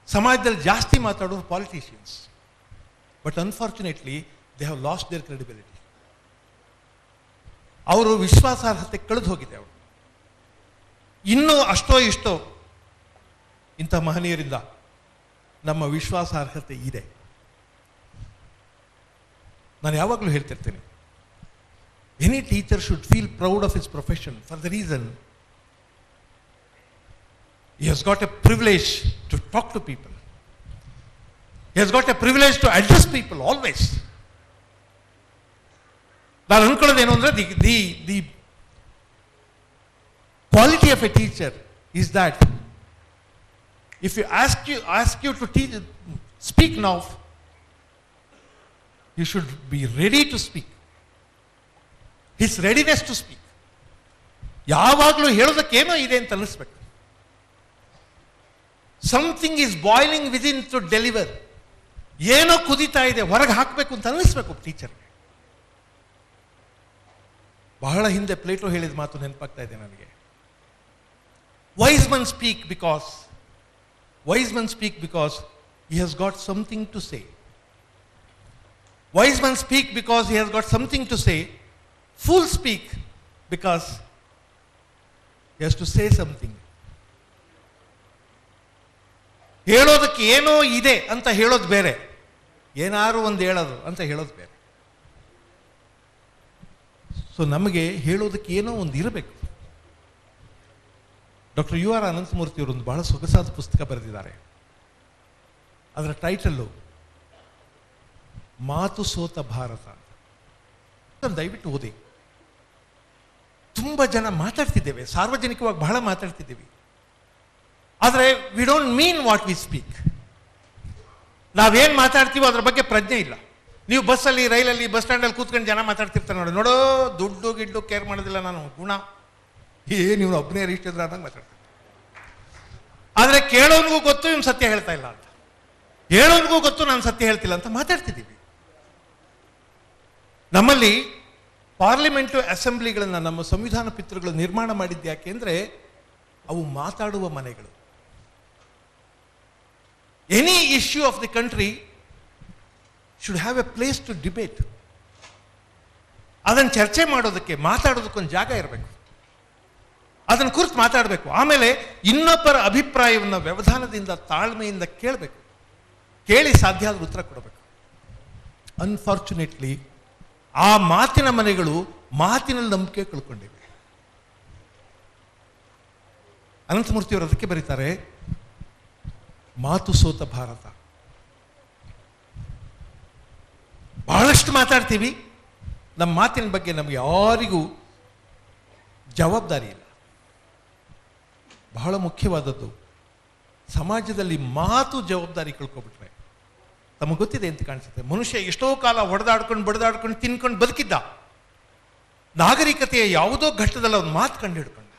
ಸಮಾಜದಲ್ಲಿ ಜಾಸ್ತಿ ಮಾತಾಡೋರು politicians. But unfortunately they have lost their credibility. ಅವರು ವಿಶ್ವಾಸಾರ್ಹತೆ ಕಳೆದು ಹೋಗಿದೆ. ಅವರು ಇನ್ನೂ ಅಷ್ಟೋ ಇಷ್ಟೋ ಇಂಥ ಮಹನೀಯರಿಂದ ನಮ್ಮ ವಿಶ್ವಾಸಾರ್ಹತೆ ಇದೆ. ನಾನು ಯಾವಾಗಲೂ ಹೇಳ್ತಿರ್ತೇನೆ, any teacher should feel proud of his profession for the reason he has got a privilege to talk to people. He has got a privilege to address people always. ನಾನು ಅನ್ಕೊಳ್ಳೋದೇನು ಅಂದರೆ the quality of a teacher is that if you ask you to speak now, you should be ready to speak. His readiness to speak. ಯಾವಾಗಲೂ ಹೇಳೋದಕ್ಕೇನೋ ಇದೆ ಅಂತ ಅನ್ನಿಸ್ಬೇಕು. Something is boiling within to deliver. ಏನೋ ಕುದೀತಾ ಇದೆ, ಹೊರಗೆ ಹಾಕಬೇಕು ಅಂತ ಅನ್ನಿಸ್ಬೇಕು ಟೀಚರ್ಗೆ. ಬಹಳ ಹಿಂದೆ ಪ್ಲೇಟೋ ಹೇಳಿದ ಮಾತು ನೆನಪಾಗ್ತಾ ಇದೆ ನನಗೆ. Wise men speak because he has got something to say. Wise men speak because he has got something to say. Fools speak because he has to say something. ಹೇಳೋದಕ್ಕೆ ಏನೋ ಇದೆ ಅಂತ ಹೇಳೋದು ಬೇರೆ, ಏನಾರು ಒಂದು ಹೇಳೋದು ಅಂತ ಹೇಳೋದು ಬೇರೆ. ಸೊ ನಮಗೆ ಹೇಳೋದಕ್ಕೆ ಏನೋ ಒಂದು ಇರಬೇಕು. ಡಾಕ್ಟರ್ ಯು ಆರ್ ಅನಂತಮೂರ್ತಿಯವರು ಒಂದು ಬಹಳ ಸೊಗಸಾದ ಪುಸ್ತಕ ಬರೆದಿದ್ದಾರೆ. ಅದರ ಟೈಟಲ್ಲು ಮಾತು ಸೋತ ಭಾರತ. ದಯವಿಟ್ಟು ಓದಿ. ತುಂಬ ಜನ ಮಾತಾಡ್ತಿದ್ದೇವೆ, ಸಾರ್ವಜನಿಕವಾಗಿ ಬಹಳ ಮಾತಾಡ್ತಿದ್ದೀವಿ, ಆದರೆ we don't mean what we speak. ನಾವೇನು ಮಾತಾಡ್ತೀವೋ ಅದ್ರ ಬಗ್ಗೆ ಪ್ರಜ್ಞೆ ಇಲ್ಲ. ನೀವು ಬಸ್ಸಲ್ಲಿ, ರೈಲಲ್ಲಿ, ಬಸ್ ಸ್ಟ್ಯಾಂಡಲ್ಲಿ ಕೂತ್ಕೊಂಡು ಜನ ಮಾತಾಡ್ತಿರ್ತಾರೆ ನೋಡಿ, ನೋಡೋ ದುಡ್ಡು ಗಿಡ್ಡು ಕೇರ್ ಮಾಡೋದಿಲ್ಲ, ನಾನು ಗುಣ ಏನು ಇವನು ಒಬ್ಬನೇ ಇಷ್ಟಿದ್ರೆ ಅನ್ನಂಗೆ ಮಾತಾಡ್ತಾರೆ. ಆದರೆ ಕೇಳೋನಿಗೂ ಗೊತ್ತು ಇವನು ಸತ್ಯ ಹೇಳ್ತಾ ಇಲ್ಲ ಅಂತ, ಹೇಳೋನಿಗೂ ಗೊತ್ತು ನಾನು ಸತ್ಯ ಹೇಳ್ತಿಲ್ಲ ಅಂತ ಮಾತಾಡ್ತಿದ್ದೀವಿ. ನಮ್ಮಲ್ಲಿ ಪಾರ್ಲಿಮೆಂಟು ಅಸೆಂಬ್ಲಿಗಳನ್ನು, ನಮ್ಮ ಸಂವಿಧಾನ ಪಿತೃಗಳು ನಿರ್ಮಾಣ ಮಾಡಿದ್ದು ಯಾಕೆ ಅಂದರೆ ಅವು ಮಾತಾಡುವ ಮನೆಗಳು. Any issue of the country should have a place to debate. ಅದನ್ನು ಚರ್ಚೆ ಮಾಡೋದಕ್ಕೆ, ಮಾತಾಡೋದಕ್ಕೊಂದು ಜಾಗ ಇರಬೇಕು. ಅದನ್ನು ಕುರಿತು ಮಾತಾಡಬೇಕು. ಆಮೇಲೆ ಇನ್ನೊಬ್ಬರ ಅಭಿಪ್ರಾಯವನ್ನು ವ್ಯವಧಾನದಿಂದ, ತಾಳ್ಮೆಯಿಂದ ಕೇಳಬೇಕು. ಕೇಳಿ ಸಾಧ್ಯ ಆದರೂ ಉತ್ತರ ಕೊಡಬೇಕು. ಅನ್ಫಾರ್ಚುನೇಟ್ಲಿ ಆ ಮಾತಿನ ಮನೆಗಳು ಮಾತಿನಲ್ಲಿ ನಂಬಿಕೆ ಕಳ್ಕೊಂಡಿವೆ. ಅನಂತಮೂರ್ತಿಯವರು ಅದಕ್ಕೆ ಬರೀತಾರೆ, ಮಾತು ಸೋತ ಭಾರತ. ಬಹಳಷ್ಟು ಮಾತಾಡ್ತೀವಿ, ನಮ್ಮ ಮಾತಿನ ಬಗ್ಗೆ ನಮಗೆ ಯಾರಿಗೂ ಜವಾಬ್ದಾರಿ ಇಲ್ಲ. ಬಹಳ ಮುಖ್ಯವಾದದ್ದು, ಸಮಾಜದಲ್ಲಿ ಮಾತು ಜವಾಬ್ದಾರಿ ಕಳ್ಕೊಬಿಟ್ರೆ, ತಮಗೆ ಗೊತ್ತಿದೆ ಅಂತ ಕಾಣಿಸುತ್ತೆ, ಮನುಷ್ಯ ಎಷ್ಟೋ ಕಾಲ ಹೊಡೆದಾಡ್ಕೊಂಡು ಬಡ್ದಾಡ್ಕೊಂಡು ತಿನ್ಕೊಂಡು ಬದುಕಿದ್ದ. ನಾಗರಿಕತೆಯ ಯಾವುದೋ ಘಟ್ಟದಲ್ಲಿ ಒಂದು ಮಾತು ಕಂಡು ಹಿಡ್ಕೊಂಡ.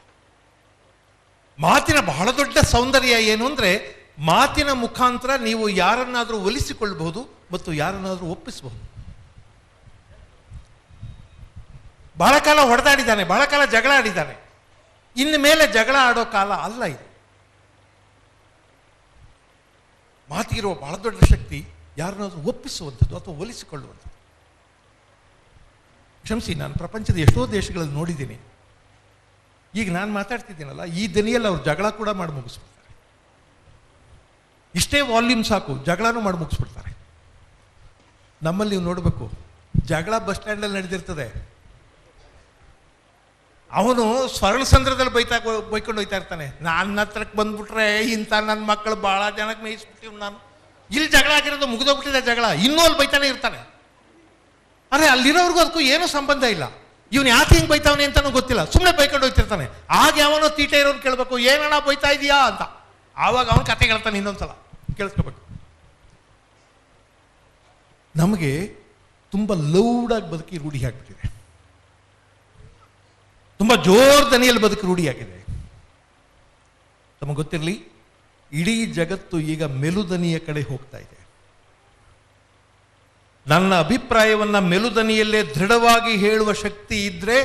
ಮಾತಿನ ಬಹಳ ದೊಡ್ಡ ಸೌಂದರ್ಯ ಏನು ಅಂದರೆ, ಮಾತಿನ ಮುಖಾಂತರ ನೀವು ಯಾರನ್ನಾದರೂ ಒಲಿಸಿಕೊಳ್ಳಬಹುದು ಮತ್ತು ಯಾರನ್ನಾದರೂ ಒಪ್ಪಿಸಬಹುದು. ಬಹಳ ಕಾಲ ಹೊಡೆದಾಡಿದ್ದಾನೆ, ಬಹಳ ಕಾಲ ಜಗಳ ಆಡಿದ್ದಾನೆ. ಇನ್ನು ಮೇಲೆ ಜಗಳ ಆಡೋ ಕಾಲ ಅಲ್ಲ ಇದು. ಮಾತಿಗಿರುವ ಬಹಳ ದೊಡ್ಡ ಶಕ್ತಿ ಯಾರನ್ನಾದರೂ ಒಪ್ಪಿಸುವಂಥದ್ದು ಅಥವಾ ಒಲಿಸಿಕೊಳ್ಳುವಂಥದ್ದು. ಕ್ಷಮಿಸಿ, ನಾನು ಪ್ರಪಂಚದ ಎಷ್ಟೋ ದೇಶಗಳಲ್ಲಿ ನೋಡಿದ್ದೀನಿ. ಈಗ ನಾನು ಮಾತಾಡ್ತಿದ್ದೀನಲ್ಲ, ಈ ದನಿಯಲ್ಲಿ ಅವ್ರು ಜಗಳ ಕೂಡ ಮಾಡಿ ಮುಗಿಸ್ಬಿಡ್ತಾರೆ. ಇಷ್ಟೇ ವಾಲ್ಯೂಮ್ ಸಾಕು, ಜಗಳನೂ ಮಾಡಿ ಮುಗಿಸ್ಬಿಡ್ತಾರೆ. ನಮ್ಮಲ್ಲಿ ನೀವು ನೋಡಬೇಕು, ಜಗಳ ಬಸ್ ಸ್ಟ್ಯಾಂಡಲ್ಲಿ ನಡೆದಿರ್ತದೆ. ಅವನು ಸ್ವರ್ಣಸಂದ್ರದಲ್ಲಿ ಬೈಕೊಂಡು ಹೋಯ್ತಾ ಇರ್ತಾನೆ. ನನ್ನ ಹತ್ರಕ್ಕೆ ಬಂದ್ಬಿಟ್ರೆ ಇಂಥ ನನ್ನ ಮಕ್ಕಳು ಭಾಳ ಜನಕ್ಕೆ ಮೇಯಿಸ್ಬಿಟ್ಟಿವ್ ನಾನು. ಇಲ್ಲಿ ಜಗಳ ಆಗಿರೋದು ಮುಗಿದೋಗ್ಬಿಟ್ಟಿದೆ ಜಗಳ, ಇನ್ನೂ ಅಲ್ಲಿ ಬೈತಾನೆ ಇರ್ತಾನೆ. ಅರೆ, ಅಲ್ಲಿರೋರ್ಗೂ ಅದಕ್ಕೂ ಏನೂ ಸಂಬಂಧ ಇಲ್ಲ. ಇವನು ಯಾಕೆ ಹಿಂಗೆ ಬೈತಾವನೆ ಅಂತಾನೂ ಗೊತ್ತಿಲ್ಲ, ಸುಮ್ಮನೆ ಬೈಕೊಂಡು ಹೋಗ್ತಿರ್ತಾನೆ. ಆಗ ಯಾವನೋ ತೀಟೆ ಇರೋರು ಕೇಳಬೇಕು, ಏನಣ್ಣ ಬೈತಾ ಇದೀಯಾ ಅಂತ. ಆವಾಗ ಅವನು ಕತೆ ಹೇಳ್ತಾನೆ, ಇನ್ನೊಂದ್ಸಲ ಕೇಳಿಸ್ಕೋಬೇಕು. ನಮಗೆ ತುಂಬ ಲೌಡಾಗಿ ಬದುಕಿ ರೂಢಿ ಆಗ್ಬಿಟ್ಟಿದೆ, ತುಂಬ ಜೋರ್ ದನಿಯಲ್ಲಿ ಬದುಕಿ ರೂಢಿಯಾಗಿದೆ. ತಮಗೆ ಗೊತ್ತಿರಲಿ, ಇಡೀ ಜಗತ್ತು ಈಗ ಮೆಲುದನಿಯ ಕಡೆ ಹೋಗ್ತಾ ಇದೆ. ನನ್ನ ಅಭಿಪ್ರಾಯವನ್ನ ಮೆಲುದನಿಯಲ್ಲೇ ದೃಢವಾಗಿ ಹೇಳುವ ಶಕ್ತಿ ಇದ್ರೆ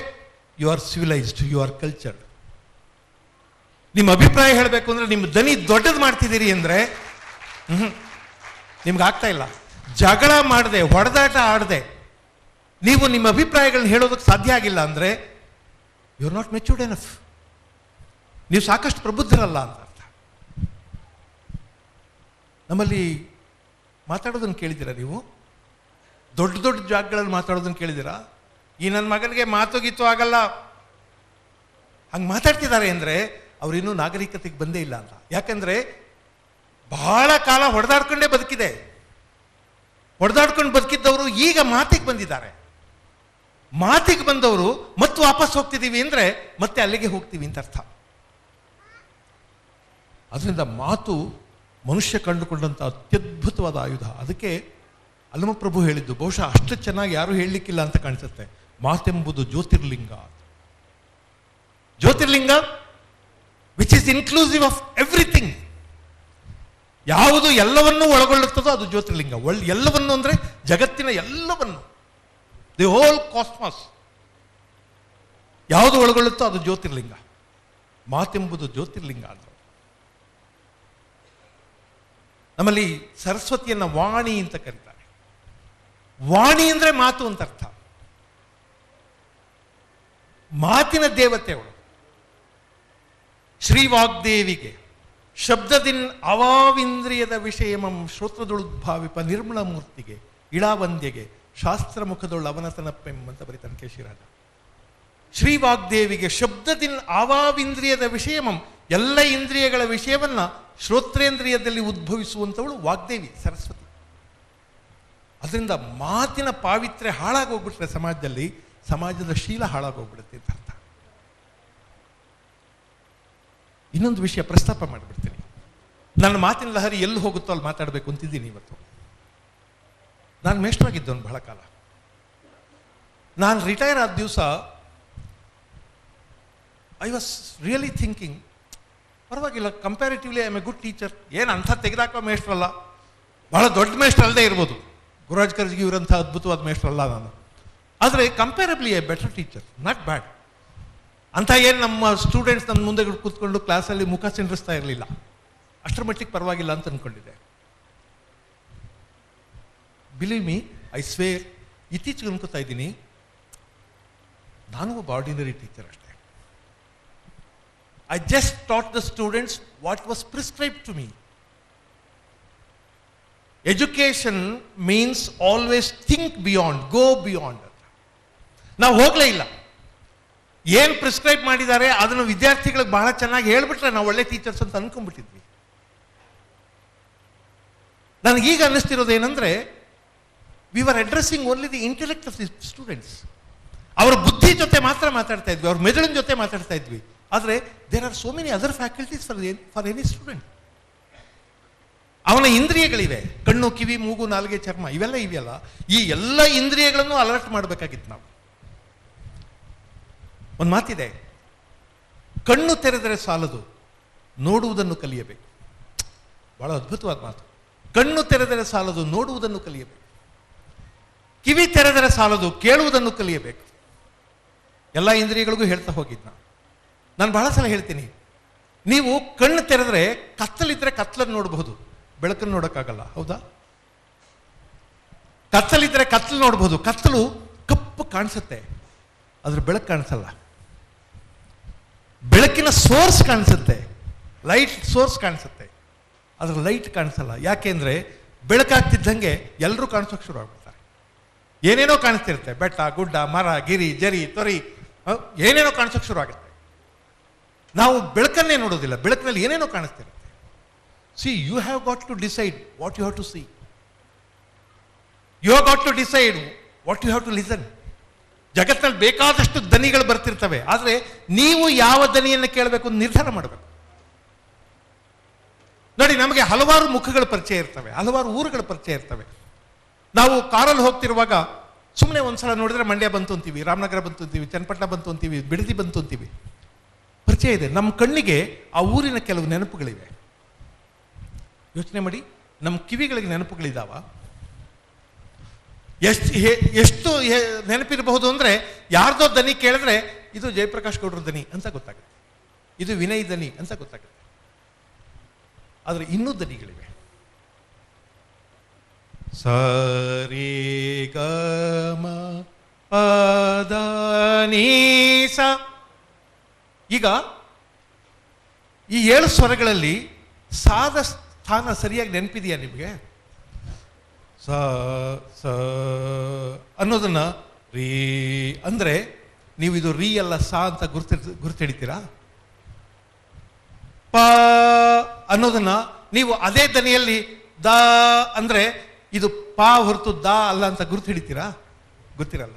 you are civilised, you are cultured. ನಿಮ್ಮ ಅಭಿಪ್ರಾಯ ಹೇಳಬೇಕು ಅಂದ್ರೆ ನಿಮ್ಮ ದನಿ ದೊಡ್ಡದು ಮಾಡ್ತಿದ್ದೀರಿ ಅಂದ್ರೆ ನಿಮ್ಗೆ ಆಗ್ತಾ ಇಲ್ಲ. ಜಗಳ ಮಾಡದೆ, ಹೊಡೆದಾಟ ಆಡದೆ ನೀವು ನಿಮ್ಮ ಅಭಿಪ್ರಾಯಗಳನ್ನ ಹೇಳೋದಕ್ಕೆ ಸಾಧ್ಯ ಆಗಿಲ್ಲ ಅಂದ್ರೆ you are not matured enough, ನೀವು ಸಾಕಷ್ಟು ಪ್ರಬುದ್ಧರಲ್ಲ ಅಂತ ಅರ್ಥ. ನಮ್ಮಲ್ಲಿ ಮಾತಾಡೋದನ್ನು ಕೇಳಿದ್ದೀರಾ ನೀವು? ದೊಡ್ಡ ದೊಡ್ಡ ಜಾಗಗಳಲ್ಲಿ ಮಾತಾಡೋದನ್ನು ಕೇಳಿದ್ದೀರಾ? ಈ ನನ್ನ ಮಗನಿಗೆ ಮಾತು ಗೀತು ಆಗಲ್ಲ ಹಂಗೆ ಮಾತಾಡ್ತಿದ್ದಾರೆ ಅಂದರೆ ಅವ್ರು ಇನ್ನೂ ನಾಗರಿಕತೆಗೆ ಬಂದೇ ಇಲ್ಲ ಅಂತ. ಯಾಕಂದರೆ ಬಹಳ ಕಾಲ ಹೊಡೆದಾಡ್ಕೊಂಡೇ ಬದುಕಿದೆ. ಹೊಡೆದಾಡ್ಕೊಂಡು ಬದುಕಿದ್ದವರು ಈಗ ಮಾತಿಗೆ ಬಂದಿದ್ದಾರೆ. ಮಾತಿಗೆ ಬಂದವರು ಮತ್ತೆ ವಾಪಸ್ ಹೋಗ್ತಿದ್ದೀವಿ ಅಂದರೆ ಮತ್ತೆ ಅಲ್ಲಿಗೆ ಹೋಗ್ತೀವಿ ಅಂತ ಅರ್ಥ. ಅದರಿಂದ ಮಾತು ಮನುಷ್ಯ ಕಂಡುಕೊಂಡಂಥ ಅತ್ಯದ್ಭುತವಾದ ಆಯುಧ. ಅದಕ್ಕೆ ಅಲ್ಲಮಪ್ರಭು ಹೇಳಿದ್ದು ಬಹುಶಃ ಅಷ್ಟು ಚೆನ್ನಾಗಿ ಯಾರೂ ಹೇಳಲಿಕ್ಕಿಲ್ಲ ಅಂತ ಕಾಣಿಸುತ್ತೆ. ಮಾತೆಂಬುದು ಜ್ಯೋತಿರ್ಲಿಂಗ. ಜ್ಯೋತಿರ್ಲಿಂಗ which is inclusive of everything. ಯಾವುದು ಎಲ್ಲವನ್ನೂ ಒಳಗೊಳ್ಳುತ್ತದೋ ಅದು ಜ್ಯೋತಿರ್ಲಿಂಗ. ಎಲ್ಲವನ್ನು ಅಂದರೆ ಜಗತ್ತಿನ ಎಲ್ಲವನ್ನು, ದಿ ಹೋಲ್ ಕಾಸ್ಮಾಸ್ ಯಾವುದು ಒಳಗೊಳ್ಳುತ್ತೋ ಅದು ಜ್ಯೋತಿರ್ಲಿಂಗ. ಮಾತೆಂಬುದು ಜ್ಯೋತಿರ್ಲಿಂಗ ಅಂದರು. ನಮ್ಮಲ್ಲಿ ಸರಸ್ವತಿಯನ್ನ ವಾಣಿ ಅಂತ ಕರೀತಾರೆ. ವಾಣಿ ಅಂದರೆ ಮಾತು ಅಂತ ಅರ್ಥ. ಮಾತಿನ ದೇವತೆ ಅವಳು. ಶ್ರೀವಾಗ್ದೇವಿಗೆ ಶಬ್ದದಿನ್ ಅವಾವಿಂದ್ರಿಯದ ವಿಷಯಮಂ ಶ್ರೋತ್ರದೊಳುದ್ಭಾವಿಪ ನಿರ್ಮಲ ಮೂರ್ತಿಗೆ ಇಳಾವಂದ್ಯಗೆ ಶಾಸ್ತ್ರ ಮುಖದೊಳು ಅವನತನಪ್ಪೆಂ ಅಂತ ಬರೀತಾನೆ ಕೇಶಿರಾಜ. ಶ್ರೀವಾಗ್ದೇವಿಗೆ ಶಬ್ದದಿನ್ ಅವಾವಿಂದ್ರಿಯದ ವಿಷಯಮಂ, ಎಲ್ಲ ಇಂದ್ರಿಯಗಳ ವಿಷಯವನ್ನ ಶ್ರೋತ್ರೇಂದ್ರಿಯದಲ್ಲಿ ಉದ್ಭವಿಸುವಂಥವಳು ವಾಗ್ದೇವಿ, ಸರಸ್ವತಿ. ಅದರಿಂದ ಮಾತಿನ ಪಾವಿತ್ರ್ಯ ಹಾಳಾಗೋಗ್ಬಿಟ್ರೆ ಸಮಾಜದಲ್ಲಿ ಸಮಾಜದ ಶೀಲ ಹಾಳಾಗೋಗ್ಬಿಡುತ್ತೆ ಅಂತ ಅರ್ಥ. ಇನ್ನೊಂದು ವಿಷಯ ಪ್ರಸ್ತಾಪ ಮಾಡಿಬಿಡ್ತೀನಿ. ನನ್ನ ಮಾತಿನ ಲಹರಿ ಎಲ್ಲಿ ಹೋಗುತ್ತೋ ಅಲ್ಲಿ ಮಾತಾಡಬೇಕು ಅಂತಿದ್ದೀನಿ ಇವತ್ತು. ನಾನು ಮೇಷ್ಟ್ರಾಗಿದ್ದವನು ಬಹಳ ಕಾಲ. ನಾನು ರಿಟೈರ್ ಆದ ದಿವಸ ಐ ವಾಸ್ ರಿಯಲಿ ಥಿಂಕಿಂಗ್, ಪರವಾಗಿಲ್ಲ, comparatively I am A good teacher. ಏನು ಅಂಥ ತೆಗೆದಾಕೋ ಮೇಷ್ಟ್ರಲ್ಲ, ಬಹಳ ದೊಡ್ಡ ಮೇಷ್ಟ್ರ ಅಲ್ಲದೆ ಇರ್ಬೋದು. ಗುರುರಾಜ್ ಕರ್ಜಗಿ ಇವರಂಥ ಅದ್ಭುತವಾದ ಮೇಷ್ಟ್ರಲ್ಲ ನಾನು. ಆದರೆ comparably a better teacher, not bad. ಅಂತ ಏನು ನಮ್ಮ ಸ್ಟೂಡೆಂಟ್ಸ್ ನನ್ನ ಮುಂದೆ ಕೂತ್ಕೊಂಡು ಕ್ಲಾಸಲ್ಲಿ ಮುಖ ಸಿಂಡ್ರಿಸ್ತಾ ಇರಲಿಲ್ಲ. ಅಷ್ಟರ ಮಟ್ಟಿಗೆ ಪರವಾಗಿಲ್ಲ ಅಂತ ಅಂದ್ಕೊಂಡಿದ್ದೆ. ಬಿಲೀವ್ ಮೀ, ಐ ಸ್ವೇರ್, ಇತ್ತೀಚೆಗೆ ಅನ್ಕೋತಾ ಇದ್ದೀನಿ, ನಾನು ಒಬ್ಬ ಆರ್ಡಿನರಿ ಟೀಚರ್ ಅಷ್ಟೇ. I just taught the students what was prescribe to me. Education means always think beyond, go beyond. ನಾವು ಹೋಗಲೇ ಇಲ್ಲ. ಏನು ಪ್ರಿಸ್ಕ್ರೈಬ್ ಮಾಡಿದ್ದಾರೆ ಅದನ್ನು ವಿದ್ಯಾರ್ಥಿಗಳಿಗೆ ಬಹಳ ಚೆನ್ನಾಗಿ ಹೇಳ್ಬಿಟ್ರೆ ನಾವು ಒಳ್ಳೆ ಟೀಚರ್ಸ್ ಅಂತ ಅನ್ಕೊಂಡ್ಬಿಟ್ಟಿದ್ವಿ. ನನಗೀಗ ಅನ್ನಿಸ್ತಿರೋದೇನೆಂದ್ರೆ, we are addressing only the intellect of the students. ಅವರ ಬುದ್ಧಿ ಜೊತೆ ಮಾತ್ರ ಮಾತಾಡ್ತಾ ಇದ್ವಿ, ಅವ್ರ ಮೆದುಳಿನ ಜೊತೆ ಮಾತಾಡ್ತಾ ಇದ್ವಿ. ಆದರೆ there are so many other faculties for any student. ಅವನ ಇಂದ್ರಿಯಗಳಿವೆ, ಕಣ್ಣು, ಕಿವಿ, ಮೂಗು, ನಾಲಿಗೆ, ಚರ್ಮ, ಇವೆಲ್ಲ ಇವೆಯಲ್ಲ. ಈ ಎಲ್ಲ ಇಂದ್ರಿಯಗಳನ್ನು ಅಲರ್ಟ್ ಮಾಡಬೇಕಾಗಿತ್ತು ನಾವು. ಒಂದು ಮಾತಿದೆ, ಕಣ್ಣು ತೆರೆದರೆ ಸಾಲದು, ನೋಡುವುದನ್ನು ಕಲಿಯಬೇಕು. ಬಹಳ ಅದ್ಭುತವಾದ ಮಾತು. ಕಣ್ಣು ತೆರೆದರೆ ಸಾಲದು, ನೋಡುವುದನ್ನು ಕಲಿಯಬೇಕು. ಕಿವಿ ತೆರೆದರೆ ಸಾಲದು, ಕೇಳುವುದನ್ನು ಕಲಿಯಬೇಕು. ಎಲ್ಲ ಇಂದ್ರಿಯಗಳಿಗೂ ಹೇಳ್ತಾ ಹೋಗಿದ್ದ ನಾನು ಬಹಳ ಸಲ ಹೇಳ್ತೀನಿ, ನೀವು ಕಣ್ಣು ತೆರೆದ್ರೆ ಕತ್ತಲಿದ್ರೆ ಕತ್ತಲನ್ನು ನೋಡಬಹುದು, ಬೆಳಕನ್ನು ನೋಡೋಕ್ಕಾಗಲ್ಲ. ಹೌದಾ? ಕತ್ತಲಿದ್ರೆ ಕತ್ತಲು ನೋಡಬಹುದು, ಕತ್ತಲು ಕಪ್ಪು ಕಾಣಿಸುತ್ತೆ, ಅದ್ರ ಬೆಳಕು ಕಾಣಿಸಲ್ಲ. ಬೆಳಕಿನ ಸೋರ್ಸ್ ಕಾಣಿಸುತ್ತೆ, ಲೈಟ್ ಸೋರ್ಸ್ ಕಾಣಿಸುತ್ತೆ, ಅದ್ರ ಲೈಟ್ ಕಾಣಿಸಲ್ಲ. ಯಾಕೆಂದ್ರೆ ಬೆಳಕಾಗ್ತಿದ್ದಂಗೆ ಎಲ್ಲರೂ ಕಾಣಿಸೋಕೆ ಶುರು ಆಗ್ಬಿಡ್ತಾರೆ. ಏನೇನೋ ಕಾಣಿಸ್ತಿರುತ್ತೆ, ಬೆಟ್ಟ ಗುಡ್ಡ ಮರ ಗಿರಿ ಜರಿ ತೊರಿ ಏನೇನೋ ಕಾಣಿಸೋಕೆ ಶುರು ಆಗುತ್ತೆ. ನಾವು ಬೆಳಕನ್ನೇ ನೋಡೋದಿಲ್ಲ, ಬೆಳಕಿನಲ್ಲಿ ಏನೇನೋ ಕಾಣಿಸ್ತಿರುತ್ತೆ. See, you have got to decide what you have to see. You have got to decide what you have to listen. ಜಗತ್ತಿನಲ್ಲಿ ಬೇಕಾದಷ್ಟು ದನಿಗಳು ಬರ್ತಿರ್ತವೆ, ಆದರೆ ನೀವು ಯಾವ ದನಿಯನ್ನು ಕೇಳಬೇಕು ಅಂತ ನಿರ್ಧಾರ ಮಾಡಬೇಕು. ನೋಡಿ, ನಮಗೆ ಹಲವಾರು ಮುಖಗಳ ಪರಿಚಯ ಇರ್ತವೆ, ಹಲವಾರು ಊರುಗಳ ಪರಿಚಯ ಇರ್ತವೆ. ನಾವು ಕಾರಲ್ಲಿ ಹೋಗ್ತಿರುವಾಗ ಸುಮ್ಮನೆ ಒಂದ್ಸಲ ನೋಡಿದ್ರೆ ಮಂಡ್ಯ ಬಂತು ಅಂತೀವಿ, ರಾಮನಗರ ಬಂತು ಅಂತೀವಿ, ಚನ್ನಪಟ್ಟಣ ಬಂತು ಅಂತೀವಿ, ಬಿಡದಿ ಬಂತು ಅಂತೀವಿ. ಪರಿಚಯ ಇದೆ. ನಮ್ಮ ಕಣ್ಣಿಗೆ ಆ ಊರಿನ ಕೆಲವು ನೆನಪುಗಳಿವೆ. ಯೋಚನೆ ಮಾಡಿ, ನಮ್ಮ ಕಿವಿಗಳಿಗೆ ನೆನಪುಗಳಿದಾವ? ಎಷ್ಟು ನೆನಪಿರಬಹುದು ಅಂದರೆ, ಯಾರ್ದೋ ದನಿ ಕೇಳಿದ್ರೆ ಇದು ಜಯಪ್ರಕಾಶ್ ಗೌಡ್ರ ದನಿ ಅಂತ ಗೊತ್ತಾಗುತ್ತೆ, ಇದು ವಿನಯ್ ದನಿ ಅಂತ ಗೊತ್ತಾಗುತ್ತೆ. ಆದರೆ ಇನ್ನೂ ದನಿಗಳಿವೆ. ಸರಿ ಗ ಮ ಪದ ನೀ ಸ. ಈಗ ಈ 7 ಸ್ವರಗಳಲ್ಲಿ ಸಾದ ಸ್ಥಾನ ಸರಿಯಾಗಿ ನೆನಪಿದೆಯಾ ನಿಮಗೆ? ಸ ಸ ಅನ್ನೋದನ್ನ ರೀ ಅಂದರೆ ನೀವು ಇದು ರೀ ಅಲ್ಲ ಸಾ ಅಂತ ಗುರುತಿಡಿತೀರಾ? ಪ ಅನ್ನೋದನ್ನ ನೀವು ಅದೇ ದನಿಯಲ್ಲಿ ದ ಅಂದ್ರೆ ಇದು ಪಾ ಹೊರತು ದ ಅಲ್ಲ ಅಂತ ಗುರುತು ಹಿಡಿತೀರಾ? ಗೊತ್ತಿರಲ್ಲ.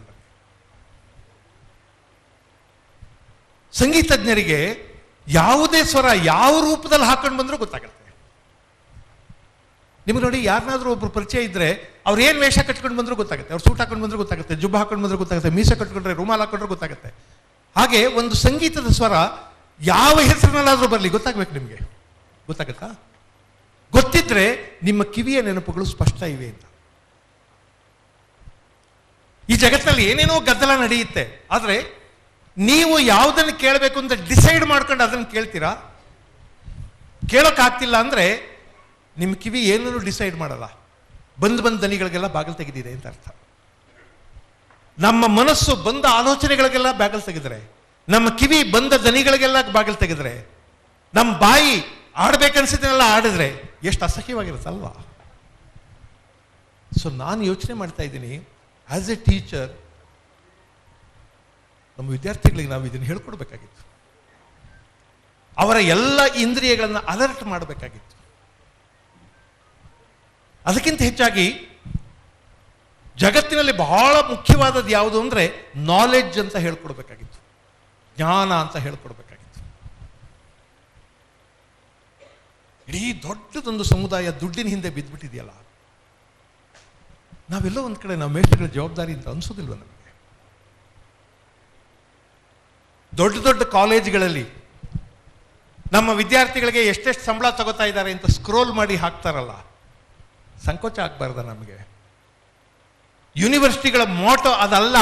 ಸಂಗೀತಜ್ಞರಿಗೆ ಯಾವುದೇ ಸ್ವರ ಯಾವ ರೂಪದಲ್ಲಿ ಹಾಕೊಂಡು ಬಂದರೂ ಗೊತ್ತಾಗುತ್ತೆ. ನಿಮ್ಗೆ ನೋಡಿ, ಯಾರನ್ನಾದ್ರೂ ಒಬ್ರು ಪರಿಚಯ ಇದ್ರೆ ಅವ್ರು ಏನು ವೇಷ ಕಟ್ಕೊಂಡು ಬಂದರೂ ಗೊತ್ತಾಗುತ್ತೆ, ಅವ್ರು ಸೂಟ್ ಹಾಕೊಂಡು ಬಂದರೂ ಗೊತ್ತಾಗುತ್ತೆ, ಜುಬ್ಬ ಹಾಕೊಂಡು ಬಂದರೂ ಗೊತ್ತಾಗುತ್ತೆ, ಮೀಸೆ ಕಟ್ಕೊಂಡ್ರೆ ರುಮಾಲ್ ಹಾಕೊಂಡ್ರೆ ಗೊತ್ತಾಗುತ್ತೆ. ಹಾಗೆ ಒಂದು ಸಂಗೀತದ ಸ್ವರ ಯಾವ ಹೆಸರಿನಲ್ಲಾದ್ರೂ ಬರಲಿ ಗೊತ್ತಾಗ್ಬೇಕು ನಿಮಗೆ. ಗೊತ್ತಾಗತ್ತಾ? ಗೊತ್ತಿದ್ರೆ ನಿಮ್ಮ ಕಿವಿಯ ನೆನಪುಗಳು ಸ್ಪಷ್ಟ ಇವೆ ಅಂತ. ಈ ಜಗತ್ತಿನಲ್ಲಿ ಏನೇನೋ ಗದ್ದಲ ನಡೆಯುತ್ತೆ, ಆದರೆ ನೀವು ಯಾವುದನ್ನು ಕೇಳಬೇಕು ಅಂತ ಡಿಸೈಡ್ ಮಾಡ್ಕೊಂಡು ಅದನ್ನು ಕೇಳ್ತೀರಾ? ಕೇಳೋಕ್ಕಾಗ್ತಿಲ್ಲ ಅಂದರೆ ನಿಮ್ಮ ಕಿವಿ ಏನನ್ನು ಡಿಸೈಡ್ ಮಾಡಲ್ಲ, ಬಂದ ದನಿಗಳಿಗೆಲ್ಲ ಬಾಗಿಲು ತೆಗೆದಿದೆ ಅಂತ ಅರ್ಥ. ನಮ್ಮ ಮನಸ್ಸು ಬಂದ ಆಲೋಚನೆಗಳಿಗೆಲ್ಲ ಬಾಗಿಲು ತೆಗೆದ್ರೆ, ನಮ್ಮ ಕಿವಿ ಬಂದ ದನಿಗಳಿಗೆಲ್ಲ ಬಾಗಿಲು ತೆಗೆದ್ರೆ, ನಮ್ಮ ಬಾಯಿ ಆಡ್ಬೇಕನ್ಸಿದ್ದನ್ನೆಲ್ಲ ಆಡಿದ್ರೆ ಎಷ್ಟು ಅಸಹ್ಯವಾಗಿರುತ್ತಲ್ವಾ? ಸೊ ನಾನು ಯೋಚನೆ ಮಾಡ್ತಾ ಇದ್ದೀನಿ, ಆಸ್ ಎ ಟೀಚರ್ ನಮ್ಮ ವಿದ್ಯಾರ್ಥಿಗಳಿಗೆ ನಾವು ಇದನ್ನು ಹೇಳ್ಕೊಡ್ಬೇಕಾಗಿತ್ತು. ಅವರ ಎಲ್ಲ ಇಂದ್ರಿಯಗಳನ್ನು ಅಲರ್ಟ್ ಮಾಡಬೇಕಾಗಿತ್ತು. ಅದಕ್ಕಿಂತ ಹೆಚ್ಚಾಗಿ ಜಗತ್ತಿನಲ್ಲಿ ಬಹಳ ಮುಖ್ಯವಾದದ್ದು ಯಾವುದು ಅಂದರೆ ನಾಲೆಡ್ಜ್ ಅಂತ ಹೇಳ್ಕೊಡ್ಬೇಕಾಗಿತ್ತು, ಜ್ಞಾನ ಅಂತ ಹೇಳ್ಕೊಡ್ಬೇಕಾಗಿತ್ತು. ಇಡೀ ದೊಡ್ಡದೊಂದು ಸಮುದಾಯ ದುಡ್ಡಿನ ಹಿಂದೆ ಬಿದ್ದುಬಿಟ್ಟಿದೆಯಲ್ಲ, ನಾವೆಲ್ಲೋ ಒಂದು ಕಡೆ ನಾವು ಮೇಷ್ಟ್ರಗಳ ಜವಾಬ್ದಾರಿ ಅಂತ ಅನ್ಸೋದಿಲ್ವ ನಮಗೆ? ದೊಡ್ಡ ದೊಡ್ಡ ಕಾಲೇಜ್ಗಳಲ್ಲಿ ನಮ್ಮ ವಿದ್ಯಾರ್ಥಿಗಳಿಗೆ ಎಷ್ಟೆಷ್ಟು ಸಂಬಳ ತಗೋತಾ ಇದ್ದಾರೆ ಅಂತ ಸ್ಕ್ರೋಲ್ ಮಾಡಿ ಹಾಕ್ತಾರಲ್ಲ, ಸಂಕೋಚ ಆಗ್ಬಾರ್ದ ನಮಗೆ? ಯೂನಿವರ್ಸಿಟಿಗಳ ಮೋಟೋ ಅದಲ್ಲ,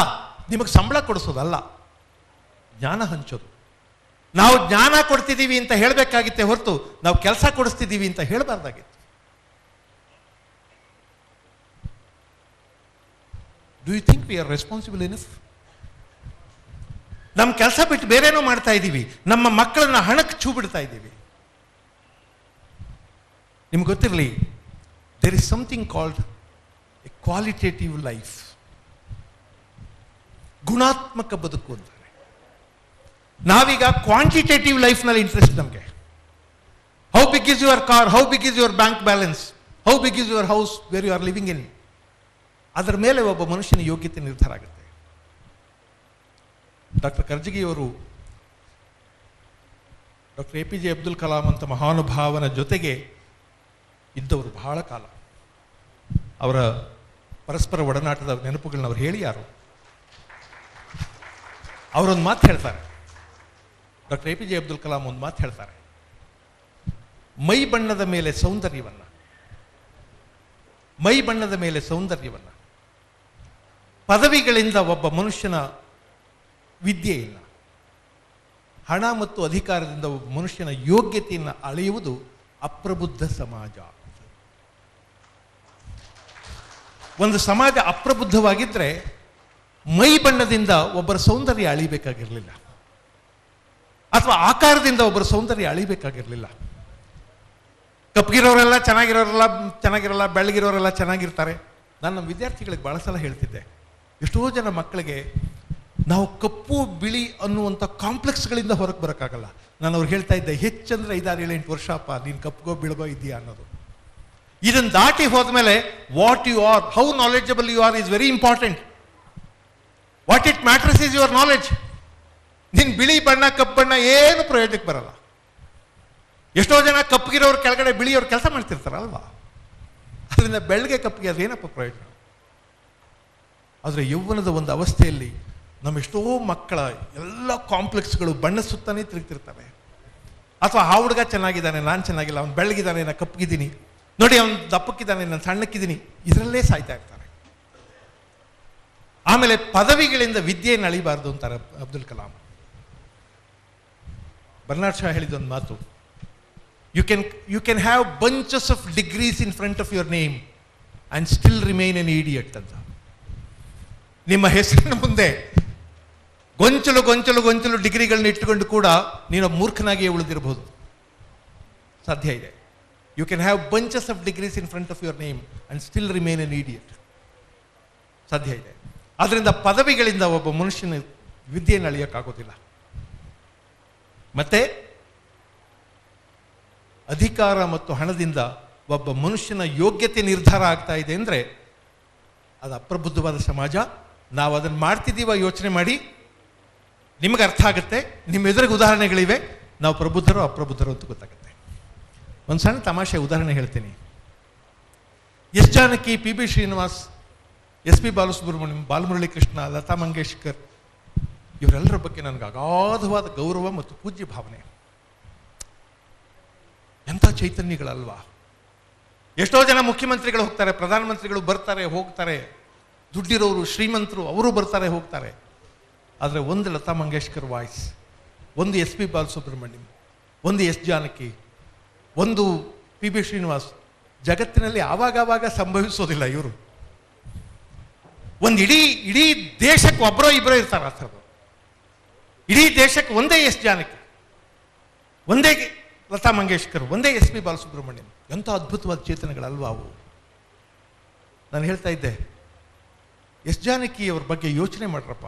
ನಿಮಗೆ ಸಂಬಳ ಕೊಡಿಸೋದಲ್ಲ, ಜ್ಞಾನ ಹಂಚೋದು. ನಾವು ಜ್ಞಾನ ಕೊಡ್ತಿದ್ದೀವಿ ಅಂತ ಹೇಳಬೇಕಾಗಿತ್ತೆ ಹೊರತು ನಾವು ಕೆಲಸ ಕೊಡಿಸ್ತಿದ್ದೀವಿ ಅಂತ ಹೇಳಬಾರ್ದಾಗಿತ್ತು. Do you think we are responsible enough? ನಮ್ಮ ಕೆಲಸ ಬಿಟ್ಟು ಬೇರೇನೋ ಮಾಡ್ತಾ ಇದ್ದೀವಿ, ನಮ್ಮ ಮಕ್ಕಳನ್ನ ಹಣಕ್ಕೆ ಛೂ ಬಿಡ್ತಾ ಇದ್ದೀವಿ. ನಿಮ್ಗೆ ಗೊತ್ತಿರಲಿ, there is something called a qualitative life. ಗುಣಾತ್ಮಕ ಬದುಕು ಅಂತಾರೆ. ನಾವೀಗ ಕ್ವಾಂಟಿಟೇಟಿವ್ ಲೈಫ್ನಲ್ಲಿ ಇಂಟ್ರೆಸ್ಟ್ ನಮಗೆ. How big is your car, how big is your bank balance, how big is your house where you are living in. ಅದರ ಮೇಲೆ ಒಬ್ಬ ಮನುಷ್ಯನ ಯೋಗ್ಯತೆ ನಿರ್ಧಾರ ಆಗುತ್ತೆ. ಡಾಕ್ಟರ್ ಕರ್ಜಗಿಯವರು ಡಾಕ್ಟರ್ APJ ಅಬ್ದುಲ್ ಕಲಾಂ ಅಂತ ಮಹಾನುಭಾವನ ಜೊತೆಗೆ ಇದ್ದವರು ಬಹಳ ಕಾಲ. ಅವರ ಪರಸ್ಪರ ಒಡನಾಟದ ನೆನಪುಗಳನ್ನ ಅವ್ರು ಹೇಳಿ ಯಾರು? ಅವರೊಂದು ಮಾತು ಹೇಳ್ತಾರೆ. ಡಾಕ್ಟರ್ APJ ಅಬ್ದುಲ್ ಕಲಾಂ ಒಂದು ಮಾತು ಹೇಳ್ತಾರೆ, ಮೈ ಬಣ್ಣದ ಮೇಲೆ ಸೌಂದರ್ಯವನ್ನು, ಪದವಿಗಳಿಂದ ಒಬ್ಬ ಮನುಷ್ಯನ ವಿದ್ಯೆಯನ್ನು, ಹಣ ಮತ್ತು ಅಧಿಕಾರದಿಂದ ಒಬ್ಬ ಮನುಷ್ಯನ ಯೋಗ್ಯತೆಯನ್ನು ಅಳೆಯುವುದು ಅಪ್ರಬುದ್ಧ ಸಮಾಜ. ಒಂದು ಸಮಾಜ ಅಪ್ರಬುದ್ಧವಾಗಿದ್ದರೆ ಮೈ ಬಣ್ಣದಿಂದ ಒಬ್ಬರ ಸೌಂದರ್ಯ ಅಳಿಬೇಕಾಗಿರಲಿಲ್ಲ, ಅಥವಾ ಆಕಾರದಿಂದ ಒಬ್ಬರ ಸೌಂದರ್ಯ ಅಳಿಬೇಕಾಗಿರಲಿಲ್ಲ. ಕಪ್ಪಗಿರೋರೆಲ್ಲ ಚೆನ್ನಾಗಿರಲ್ಲ, ಬೆಳ್ಳಗಿರೋರೆಲ್ಲ ಚೆನ್ನಾಗಿರ್ತಾರೆ. ನಾನು ನಮ್ಮ ವಿದ್ಯಾರ್ಥಿಗಳಿಗೆ ಭಾಳ ಸಲ ಹೇಳ್ತಿದ್ದೆ, ಎಷ್ಟೋ ಜನ ಮಕ್ಕಳಿಗೆ ನಾವು ಕಪ್ಪು ಬಿಳಿ ಅನ್ನುವಂಥ ಕಾಂಪ್ಲೆಕ್ಸ್ಗಳಿಂದ ಹೊರಗೆ ಬರೋಕ್ಕಾಗಲ್ಲ. ನಾನು ಅವ್ರಿಗೆ ಹೇಳ್ತಾ ಇದ್ದೆ, ಹೆಚ್ಚಂದ್ರೆ 5, 6, 7, 8 ವರ್ಷ ಅಪ್ಪ ನೀನು ಕಪ್ಪಗೋ ಬಿಳಗೋ ಇದೆಯಾ ಅನ್ನೋದು. ಇದನ್ನು ದಾಟಿ ಹೋದ್ಮೇಲೆ what you are, how knowledgeable you are is very important. What it matters is your knowledge. ನೀನು ಬಿಳಿ ಬಣ್ಣ ಕಪ್ಪು ಬಣ್ಣ ಏನು ಪ್ರಯೋಜನಕ್ಕೆ ಬರಲ್ಲ. ಎಷ್ಟೋ ಜನ ಕಪ್ಪಗಿರೋರು ಕೆಳಗಡೆ ಬಿಳಿಯವ್ರು ಕೆಲಸ ಮಾಡ್ತಿರ್ತಾರಲ್ವಾ, ಅದರಿಂದ ಬೆಳಗ್ಗೆ ಕಪ್ಪಿಗೆ ಅದೇನಪ್ಪ ಪ್ರಯೋಜನ. ಆದರೆ ಯೌವನದ ಒಂದು ಅವಸ್ಥೆಯಲ್ಲಿ ನಮ್ಮೆಷ್ಟೋ ಮಕ್ಕಳ ಎಲ್ಲ ಕಾಂಪ್ಲೆಕ್ಸ್ಗಳು ಬಣ್ಣ ಸುತ್ತಾನೇ ತಿರುಗ್ತಿರ್ತವೆ. ಅಥವಾ ಆ ಹುಡುಗ ಚೆನ್ನಾಗಿದ್ದಾನೆ, ನಾನು ಚೆನ್ನಾಗಿಲ್ಲ, ಅವ್ನು ಬೆಳಗಿದ್ದಾನೆ, ನಾನು ಕಪ್ಪಗಿದ್ದೀನಿ, ನೋಡಿ ಅವ್ನು ದಪ್ಪಕ್ಕಿದ್ದಾನೆ, ನಾನು ಸಣ್ಣಕ್ಕಿದ್ದೀನಿ, ಇದರಲ್ಲೇ ಸಾಯ್ತಾ ಇರ್ತಾರೆ. ಆಮೇಲೆ ಪದವಿಗಳಿಂದ ವಿದ್ಯೆಯನ್ನು ಅಳಿಬಾರ್ದು ಅಂತಾರೆ ಅಬ್ದುಲ್ ಕಲಾಂ. ಬರ್ನಾಡ್ ಶಾ ಹೇಳಿದೊಂದು ಮಾತು, you can have bunches of degrees in front of your name and still remain an idiot ಅಂತ. ನಿಮ್ಮ ಹೆಸರಿನ ಮುಂದೆ ಗೊಂಚಲು ಡಿಗ್ರಿಗಳನ್ನ ಇಟ್ಟುಕೊಂಡು ಕೂಡ ನೀನು ಮೂರ್ಖನಾಗಿಯೇ ಉಳಿದಿರಬಹುದು, ಸಾಧ್ಯ ಇದೆ. You can have bunches of degrees in front of your name and still remain an idiot, ಸಾಧ್ಯ ಇದೆ. ಆದ್ದರಿಂದ ಪದವಿಗಳಿಂದ ಒಬ್ಬ ಮನುಷ್ಯನ ವಿದ್ಯೆಯನ್ನು ಅಳಿಯೋಕ್ಕಾಗೋದಿಲ್ಲ. ಮತ್ತೆ ಅಧಿಕಾರ ಮತ್ತು ಹಣದಿಂದ ಒಬ್ಬ ಮನುಷ್ಯನ ಯೋಗ್ಯತೆ ನಿರ್ಧಾರ ಆಗ್ತಾ ಇದೆ ಅಂದರೆ ಅದು ಅಪ್ರಬುದ್ಧವಾದ ಸಮಾಜ. ನಾವು ಅದನ್ನು ಮಾಡ್ತಿದ್ದೀವ ಯೋಚನೆ ಮಾಡಿ, ನಿಮಗೆ ಅರ್ಥ ಆಗುತ್ತೆ. ನಿಮ್ಮ ಎದುರಿಗೆ ಉದಾಹರಣೆಗಳಿವೆ, ನಾವು ಪ್ರಬುದ್ಧರೋ ಅಪ್ರಬುದ್ಧರೋ ಅಂತ ಗೊತ್ತಾಗುತ್ತೆ. ಒಂದು ಸಣ್ಣ ತಮಾಷೆ ಉದಾಹರಣೆ ಹೇಳ್ತೀನಿ. S Janaki, P B Srinivas, S P Balasubrahmanyam, Balamurali Krishna, Lata Mangeshkar, ಇವರೆಲ್ಲರ ಬಗ್ಗೆ ನನಗೆ ಅಗಾಧವಾದ ಗೌರವ ಮತ್ತು ಪೂಜ್ಯ ಭಾವನೆ. ಎಂಥ ಚೈತನ್ಯಗಳಲ್ವಾ. ಎಷ್ಟೋ ಜನ ಮುಖ್ಯಮಂತ್ರಿಗಳು ಹೋಗ್ತಾರೆ, ಪ್ರಧಾನಮಂತ್ರಿಗಳು ಬರ್ತಾರೆ ಹೋಗ್ತಾರೆ, ದುಡ್ಡಿರೋರು ಶ್ರೀಮಂತರು ಅವರು ಬರ್ತಾರೆ ಹೋಗ್ತಾರೆ. ಆದರೆ ಒಂದು ಲತಾ ಮಂಗೇಶ್ಕರ್ ವಾಯ್ಸ್, ಒಂದು ಎಸ್ ಪಿ ಬಾಲಸುಬ್ರಹ್ಮಣ್ಯಂ, ಒಂದು ಎಸ್ ಜಾನಕಿ, ಒಂದು ಪಿ ಬಿ ಶ್ರೀನಿವಾಸ್ ಜಗತ್ತಿನಲ್ಲಿ ಆವಾಗವಾಗ ಸಂಭವಿಸೋದಿಲ್ಲ. ಇವರು ಒಂದು ಇಡೀ ದೇಶಕ್ಕೆ ಒಬ್ಬರೋ ಇಬ್ಬರೋ ಇರ್ತಾರೆ ಆ ಥರದ್ದು. ಇಡೀ ದೇಶಕ್ಕೆ ಒಂದೇ ಎಸ್ ಜಾನಕಿ, ಒಂದೇ ಲತಾ ಮಂಗೇಶ್ಕರ್, ಒಂದೇ ಎಸ್ ಪಿ ಬಾಲಸುಬ್ರಹ್ಮಣ್ಯಂ. ಎಂಥ ಅದ್ಭುತವಾದ ಚೇತನಗಳಲ್ವಾ ಅವು. ನಾನು ಹೇಳ್ತಾ ಇದ್ದೆ, ಎಸ್ ಜಾನಕಿ ಅವ್ರ ಬಗ್ಗೆ ಯೋಚನೆ ಮಾಡ್ರಪ್ಪ.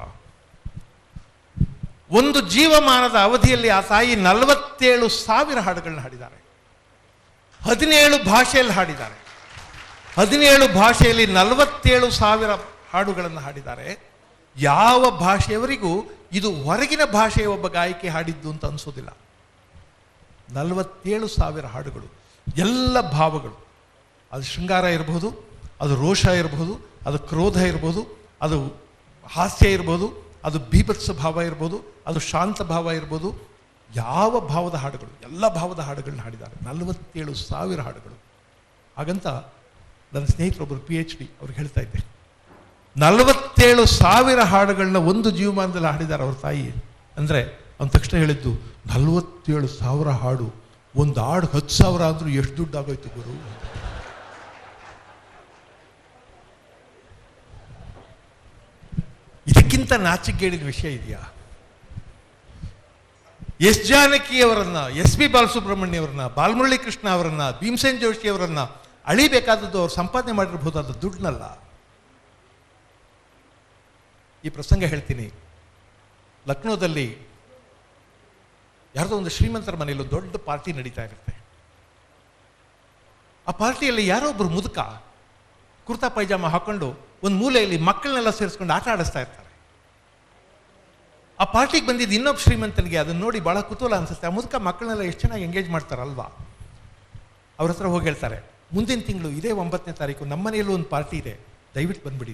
ಒಂದು ಜೀವಮಾನದ ಅವಧಿಯಲ್ಲಿ ಆ ತಾಯಿ 47,000 ಹಾಡುಗಳನ್ನ ಹಾಡಿದ್ದಾರೆ. 17 ಭಾಷೆಯಲ್ಲಿ ಹಾಡಿದ್ದಾರೆ. 17 ಭಾಷೆಯಲ್ಲಿ 47,000 ಹಾಡುಗಳನ್ನು ಹಾಡಿದ್ದಾರೆ. ಯಾವ ಭಾಷೆಯವರಿಗೂ ಇದು ಹೊರಗಿನ ಭಾಷೆಯ ಒಬ್ಬ ಗಾಯಕಿ ಹಾಡಿದ್ದು ಅಂತ ಅನಿಸೋದಿಲ್ಲ. 47,000 ಹಾಡುಗಳು, ಎಲ್ಲ ಭಾವಗಳು. ಅದು ಶೃಂಗಾರ ಇರಬಹುದು, ಅದು ರೋಷ ಇರಬಹುದು, ಅದು ಕ್ರೋಧ ಇರ್ಬೋದು, ಅದು ಹಾಸ್ಯ ಇರ್ಬೋದು, ಅದು ಬೀಭತ್ಸ ಭಾವ ಇರ್ಬೋದು, ಅದು ಶಾಂತ ಭಾವ ಇರ್ಬೋದು. ಯಾವ ಭಾವದ ಹಾಡುಗಳು, ಎಲ್ಲ ಭಾವದ ಹಾಡುಗಳನ್ನ ಹಾಡಿದ್ದಾರೆ. 47,000 ಹಾಡುಗಳು. ಹಾಗಂತ ನನ್ನ ಸ್ನೇಹಿತರೊಬ್ಬರು PhD ಅವ್ರಿಗೆ ಹೇಳ್ತಾ ಇದ್ದೆ, 47,000 ಹಾಡುಗಳನ್ನ ಒಂದು ಜೀವಮಾನದಲ್ಲಿ ಹಾಡಿದ್ದಾರೆ ಅವ್ರ ತಾಯಿ ಅಂದರೆ ಅವ್ನ ತಕ್ಷಣ ಹೇಳಿದ್ದು, 47,000 ಹಾಡು, ಒಂದು ಹಾಡು 10,000 ಅಂದ್ರೂ ಎಷ್ಟು ದುಡ್ಡು ಆಗೋಯ್ತು ಗುರು. ಇದಕ್ಕಿಂತ ನಾಚಿಕೆಗೇಡಿದ ವಿಷಯ ಇದೆಯಾ? ಎಸ್ ಜಾನಕಿ ಅವರನ್ನ, ಎಸ್ ಪಿ ಬಾಲಸುಬ್ರಹ್ಮಣ್ಯ ಅವರನ್ನ, ಬಾಲಮುರಳಿ ಕೃಷ್ಣ ಅವರನ್ನ, ಭೀಮಸೇನ್ ಜೋಶಿ ಅವರನ್ನ ಅಳಿಬೇಕಾದದ್ದು ಅವ್ರು ಸಂಪಾದನೆ ಮಾಡಿರಬಹುದಾದ ದುಡ್ಡನ್ನಲ್ಲ. ಈ ಪ್ರಸಂಗ ಹೇಳ್ತೀನಿ. ಲಕ್ನೋದಲ್ಲಿ ಯಾರ್ದೋ ಒಂದು ಶ್ರೀಮಂತರ ಮನೆಯಲ್ಲಿ ಒಂದು ದೊಡ್ಡ ಪಾರ್ಟಿ ನಡೀತಾ ಇರುತ್ತೆ. ಆ ಪಾರ್ಟಿಯಲ್ಲಿ ಯಾರೋ ಒಬ್ಬರು ಮುದುಕ ಕುರ್ತಾ ಪೈಜಾಮ ಹಾಕೊಂಡು ಒಂದು ಮೂಲೆಯಲ್ಲಿ ಮಕ್ಕಳನ್ನೆಲ್ಲ ಸೇರಿಸ್ಕೊಂಡು ಆಟ ಆಡಿಸ್ತಾ ಇರ್ತಾರೆ. ಆ ಪಾರ್ಟಿಗೆ ಬಂದಿದ್ದು ಇನ್ನೊಬ್ಬ ಶ್ರೀಮಂತನಿಗೆ ಅದನ್ನು ನೋಡಿ ಭಾಳ ಕುತೂಹಲ ಅನಿಸುತ್ತೆ. ಆ ಮುದುಕ ಮಕ್ಕಳನ್ನೆಲ್ಲ ಎಷ್ಟು ಚೆನ್ನಾಗಿ ಎಂಗೇಜ್ ಮಾಡ್ತಾರಲ್ವಾ. ಅವ್ರ ಹತ್ರ ಹೋಗಿ ಹೇಳ್ತಾರೆ, ಮುಂದಿನ ತಿಂಗಳು ಇದೇ 9ನೇ ತಾರೀಕು ನಮ್ಮ ಮನೆಯಲ್ಲೂ ಒಂದು ಪಾರ್ಟಿ ಇದೆ, ದಯವಿಟ್ಟು ಬಂದ್ಬಿಡಿ.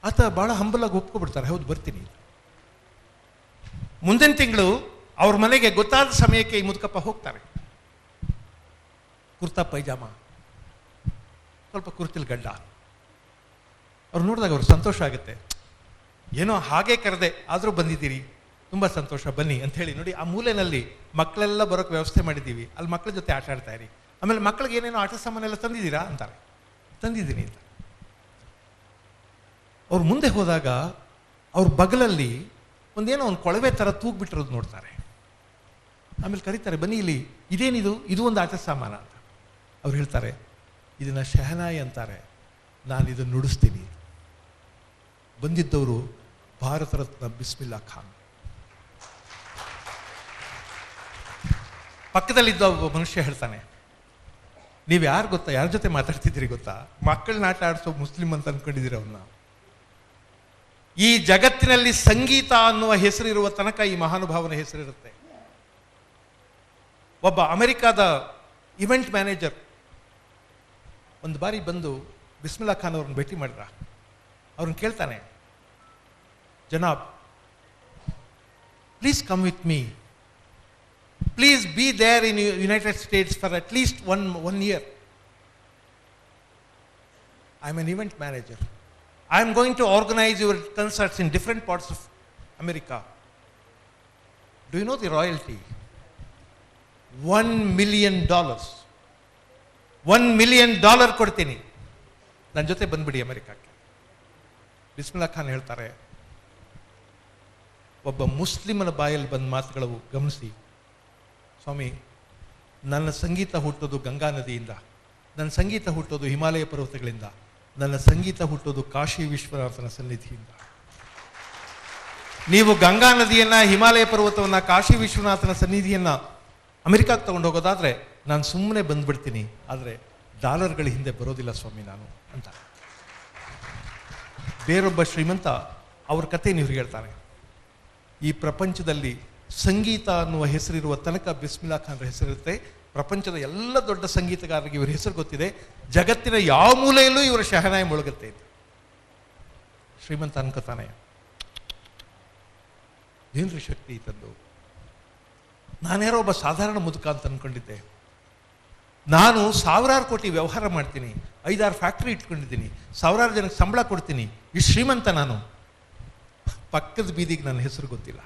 ಆತ ಭಾಳ ಹಂಬಲಾಗಿ ಒಪ್ಕೊಬಿಡ್ತಾರೆ, ಹೌದು ಬರ್ತೀನಿ. ಮುಂದಿನ ತಿಂಗಳು ಅವ್ರ ಮನೆಗೆ ಗೊತ್ತಾದ ಸಮಯಕ್ಕೆ ಈ ಮುದುಕಪ್ಪ ಹೋಗ್ತಾರೆ. ಕುರ್ತಾ ಪೈಜಾಮ, ಸ್ವಲ್ಪ ಕುರ್ತಿಲ್ ಗಡ್ಡ. ಅವ್ರು ನೋಡಿದಾಗ ಅವ್ರಿಗೆ ಸಂತೋಷ ಆಗುತ್ತೆ. ಏನೋ ಹಾಗೆ ಕರೆದೆ, ಆದರೂ ಬಂದಿದ್ದೀರಿ, ತುಂಬ ಸಂತೋಷ, ಬನ್ನಿ ಅಂತ ಹೇಳಿ. ನೋಡಿ, ಆ ಮೂಲೆಯಲ್ಲಿ ಮಕ್ಕಳೆಲ್ಲ ಬರೋಕ್ಕೆ ವ್ಯವಸ್ಥೆ ಮಾಡಿದ್ದೀವಿ, ಅಲ್ಲಿ ಮಕ್ಕಳ ಜೊತೆ ಆಟ ಆಡ್ತಾ ಇರಿ. ಆಮೇಲೆ ಮಕ್ಕಳಿಗೆ ಏನೇನೋ ಆಟ ಸಾಮಾನೆಲ್ಲ ತಂದಿದ್ದೀರಾ ಅಂತಾರೆ. ತಂದಿದ್ದೀನಿ ಅಂತ. ಅವ್ರು ಮುಂದೆ ಹೋದಾಗ ಅವ್ರ ಬಗಲಲ್ಲಿ ಒಂದೇನೋ ಒಂದು ಕೊಳವೆ ಥರ ತೂಗ್ಬಿಟ್ಟಿರೋದು ನೋಡ್ತಾರೆ. ಆಮೇಲೆ ಕರೀತಾರೆ, ಬನ್ನಿ ಇಲ್ಲಿ, ಇದೇನಿದು? ಇದು ಒಂದು ಆಟ ಸಾಮಾನ ಅಂತ. ಅವ್ರು ಹೇಳ್ತಾರೆ, ಇದನ್ನು ಶಹನಾಯಿ ಅಂತಾರೆ, ನಾನು ಇದನ್ನು ನುಡಿಸ್ತೀನಿ. ಬಂದಿದ್ದವರು ಭಾರತ ರತ್ನ ಬಿಸ್ಮಿಲ್ಲಾ ಖಾನ್. ಪಕ್ಕದಲ್ಲಿದ್ದ ಒಬ್ಬ ಮನುಷ್ಯ ಹೇಳ್ತಾನೆ, ನೀವು ಯಾರು ಗೊತ್ತಾ, ಯಾರ ಜೊತೆ ಮಾತಾಡ್ತಿದ್ದೀರಿ ಗೊತ್ತಾ? ಮಕ್ಕಳನ್ನ ಆಟ ಆಡಿಸೋ ಮುಸ್ಲಿಂ ಅಂತ ಅನ್ಕೊಂಡಿದ್ದೀರ ಅವನ್ನ. ಈ ಜಗತ್ತಿನಲ್ಲಿ ಸಂಗೀತ ಅನ್ನುವ ಹೆಸರಿರುವ ತನಕ ಈ ಮಹಾನುಭಾವನ ಹೆಸರಿರುತ್ತೆ. ಒಬ್ಬ ಅಮೆರಿಕಾದ ಇವೆಂಟ್ ಮ್ಯಾನೇಜರ್ ಒಂದು ಬಾರಿ ಬಂದು ಬಿಸ್ಮಿಲ್ಲಾ ಖಾನ್ ಅವ್ರನ್ನ ಭೇಟಿ ಮಾಡಿದ್ರ. ಅವ್ರನ್ನ ಕೇಳ್ತಾನೆ, ಜನಾಬ್, please come with me, please be there in United States for at least one year. I am an event manager. I am going to organize your concerts in different parts of America. Do you know the royalty? $1 million. $1 million ಕೊಡ್ತೀನಿ, ನನ್ನ ಜೊತೆ ಬಂದ್ಬಿಡಿ ಅಮೆರಿಕಕ್ಕೆ. ಬಿಸ್ಮಿಲ್ಲಾ ಖಾನ್ ಹೇಳ್ತಾರೆ, ಒಬ್ಬ ಮುಸ್ಲಿಮನ ಬಾಯಲ್ಲಿ ಬಂದ ಮಾತುಗಳು ಗಮನಿಸಿ ಸ್ವಾಮಿ. ನನ್ನ ಸಂಗೀತ ಹುಟ್ಟೋದು ಗಂಗಾ ನದಿಯಿಂದ, ನನ್ನ ಸಂಗೀತ ಹುಟ್ಟೋದು ಹಿಮಾಲಯ ಪರ್ವತಗಳಿಂದ, ನನ್ನ ಸಂಗೀತ ಹುಟ್ಟೋದು ಕಾಶಿ ವಿಶ್ವನಾಥನ ಸನ್ನಿಧಿಯಿಂದ. ನೀವು ಗಂಗಾ ನದಿಯನ್ನ, ಹಿಮಾಲಯ ಪರ್ವತವನ್ನ, ಕಾಶಿ ವಿಶ್ವನಾಥನ ಸನ್ನಿಧಿಯನ್ನ ಅಮೆರಿಕಕ್ಕೆ ತಗೊಂಡು ಹೋಗೋದಾದ್ರೆ ನಾನು ಸುಮ್ಮನೆ ಬಂದ್ಬಿಡ್ತೀನಿ, ಆದರೆ ಡಾಲರ್ಗಳ ಹಿಂದೆ ಬರೋದಿಲ್ಲ ಸ್ವಾಮಿ ನಾನು ಅಂತ. ಬೇರೊಬ್ಬ ಶ್ರೀಮಂತ ಅವ್ರ ಕಥೆ ಇವ್ರಿಗೆ ಹೇಳ್ತಾನೆ. ಈ ಪ್ರಪಂಚದಲ್ಲಿ ಸಂಗೀತ ಅನ್ನುವ ಹೆಸರಿರುವ ತನಕ ಬಿಸ್ಮಿಲ್ಲಾ ಖಾನ್ರ ಹೆಸರಿರುತ್ತೆ. ಪ್ರಪಂಚದ ಎಲ್ಲ ದೊಡ್ಡ ಸಂಗೀತಗಾರರಿಗೆ ಇವರ ಹೆಸರು ಗೊತ್ತಿದೆ. ಜಗತ್ತಿನ ಯಾವ ಮೂಲೆಯಲ್ಲೂ ಇವರ ಶಹನಾಯಿ ಮುಳುಗುತ್ತೆ. ಶ್ರೀಮಂತ ಅನ್ಕೋತಾನೆ, ಏನ್ರಿ ಶಕ್ತಿ ತಂದು, ನಾನ್ಯಾರೋ ಒಬ್ಬ ಸಾಧಾರಣ ಮುದುಕ ಅಂತ ಅನ್ಕೊಂಡಿದ್ದೆ. ನಾನು ಸಾವಿರಾರು ಕೋಟಿ ವ್ಯವಹಾರ ಮಾಡ್ತೀನಿ, 5-6 ಫ್ಯಾಕ್ಟ್ರಿ ಇಟ್ಕೊಂಡಿದ್ದೀನಿ, ಸಾವಿರಾರು ಜನಕ್ಕೆ ಸಂಬಳ ಕೊಡ್ತೀನಿ, ಇಷ್ಟು ಶ್ರೀಮಂತ ನಾನು. ಪಕ್ಕದ ಬೀದಿಗೆ ನನ್ನ ಹೆಸರು ಗೊತ್ತಿಲ್ಲ,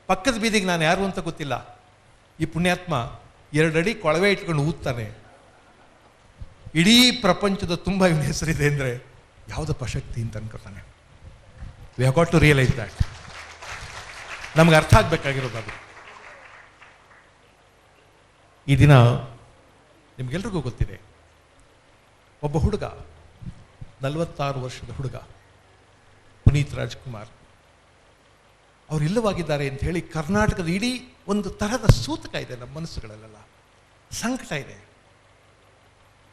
ಪಕ್ಕದ ಬೀದಿಗೆ ನಾನು ಯಾರು ಅಂತ ಗೊತ್ತಿಲ್ಲ. ಈ ಪುಣ್ಯಾತ್ಮ 2 ಅಡಿ ಕೊಳವೆ ಇಟ್ಕೊಂಡು ಊದ್ತಾನೆ. ಇಡೀ ಪ್ರಪಂಚದ ತುಂಬ ಇವನ ಹೆಸರಿದೆ ಅಂದರೆ ಯಾವುದಪ್ಪ ಶಕ್ತಿ ಅಂತ ಅನ್ಕೋತಾನೆ. We have got to realise that. ನಮ್ಗೆ ಅರ್ಥ ಆಗಬೇಕಾಗಿರೋದು ಅದು. ಈ ದಿನ ನಿಮ್ಗೆಲ್ರಿಗೂ ಗೊತ್ತಿದೆ, ಒಬ್ಬ ಹುಡುಗ, 46 ವರ್ಷದ ಹುಡುಗ ಪುನೀತ್ ರಾಜ್ಕುಮಾರ್, ಅವರು ಇಲ್ಲವಾಗಿದ್ದಾರೆ ಅಂತ ಹೇಳಿ ಕರ್ನಾಟಕದ ಇಡೀ ಒಂದು ತರಹದ ಸೂತಕ ಇದೆ ನಮ್ಮ ಮನಸ್ಸುಗಳಲ್ಲೆಲ್ಲ, ಸಂಕಟ ಇದೆ.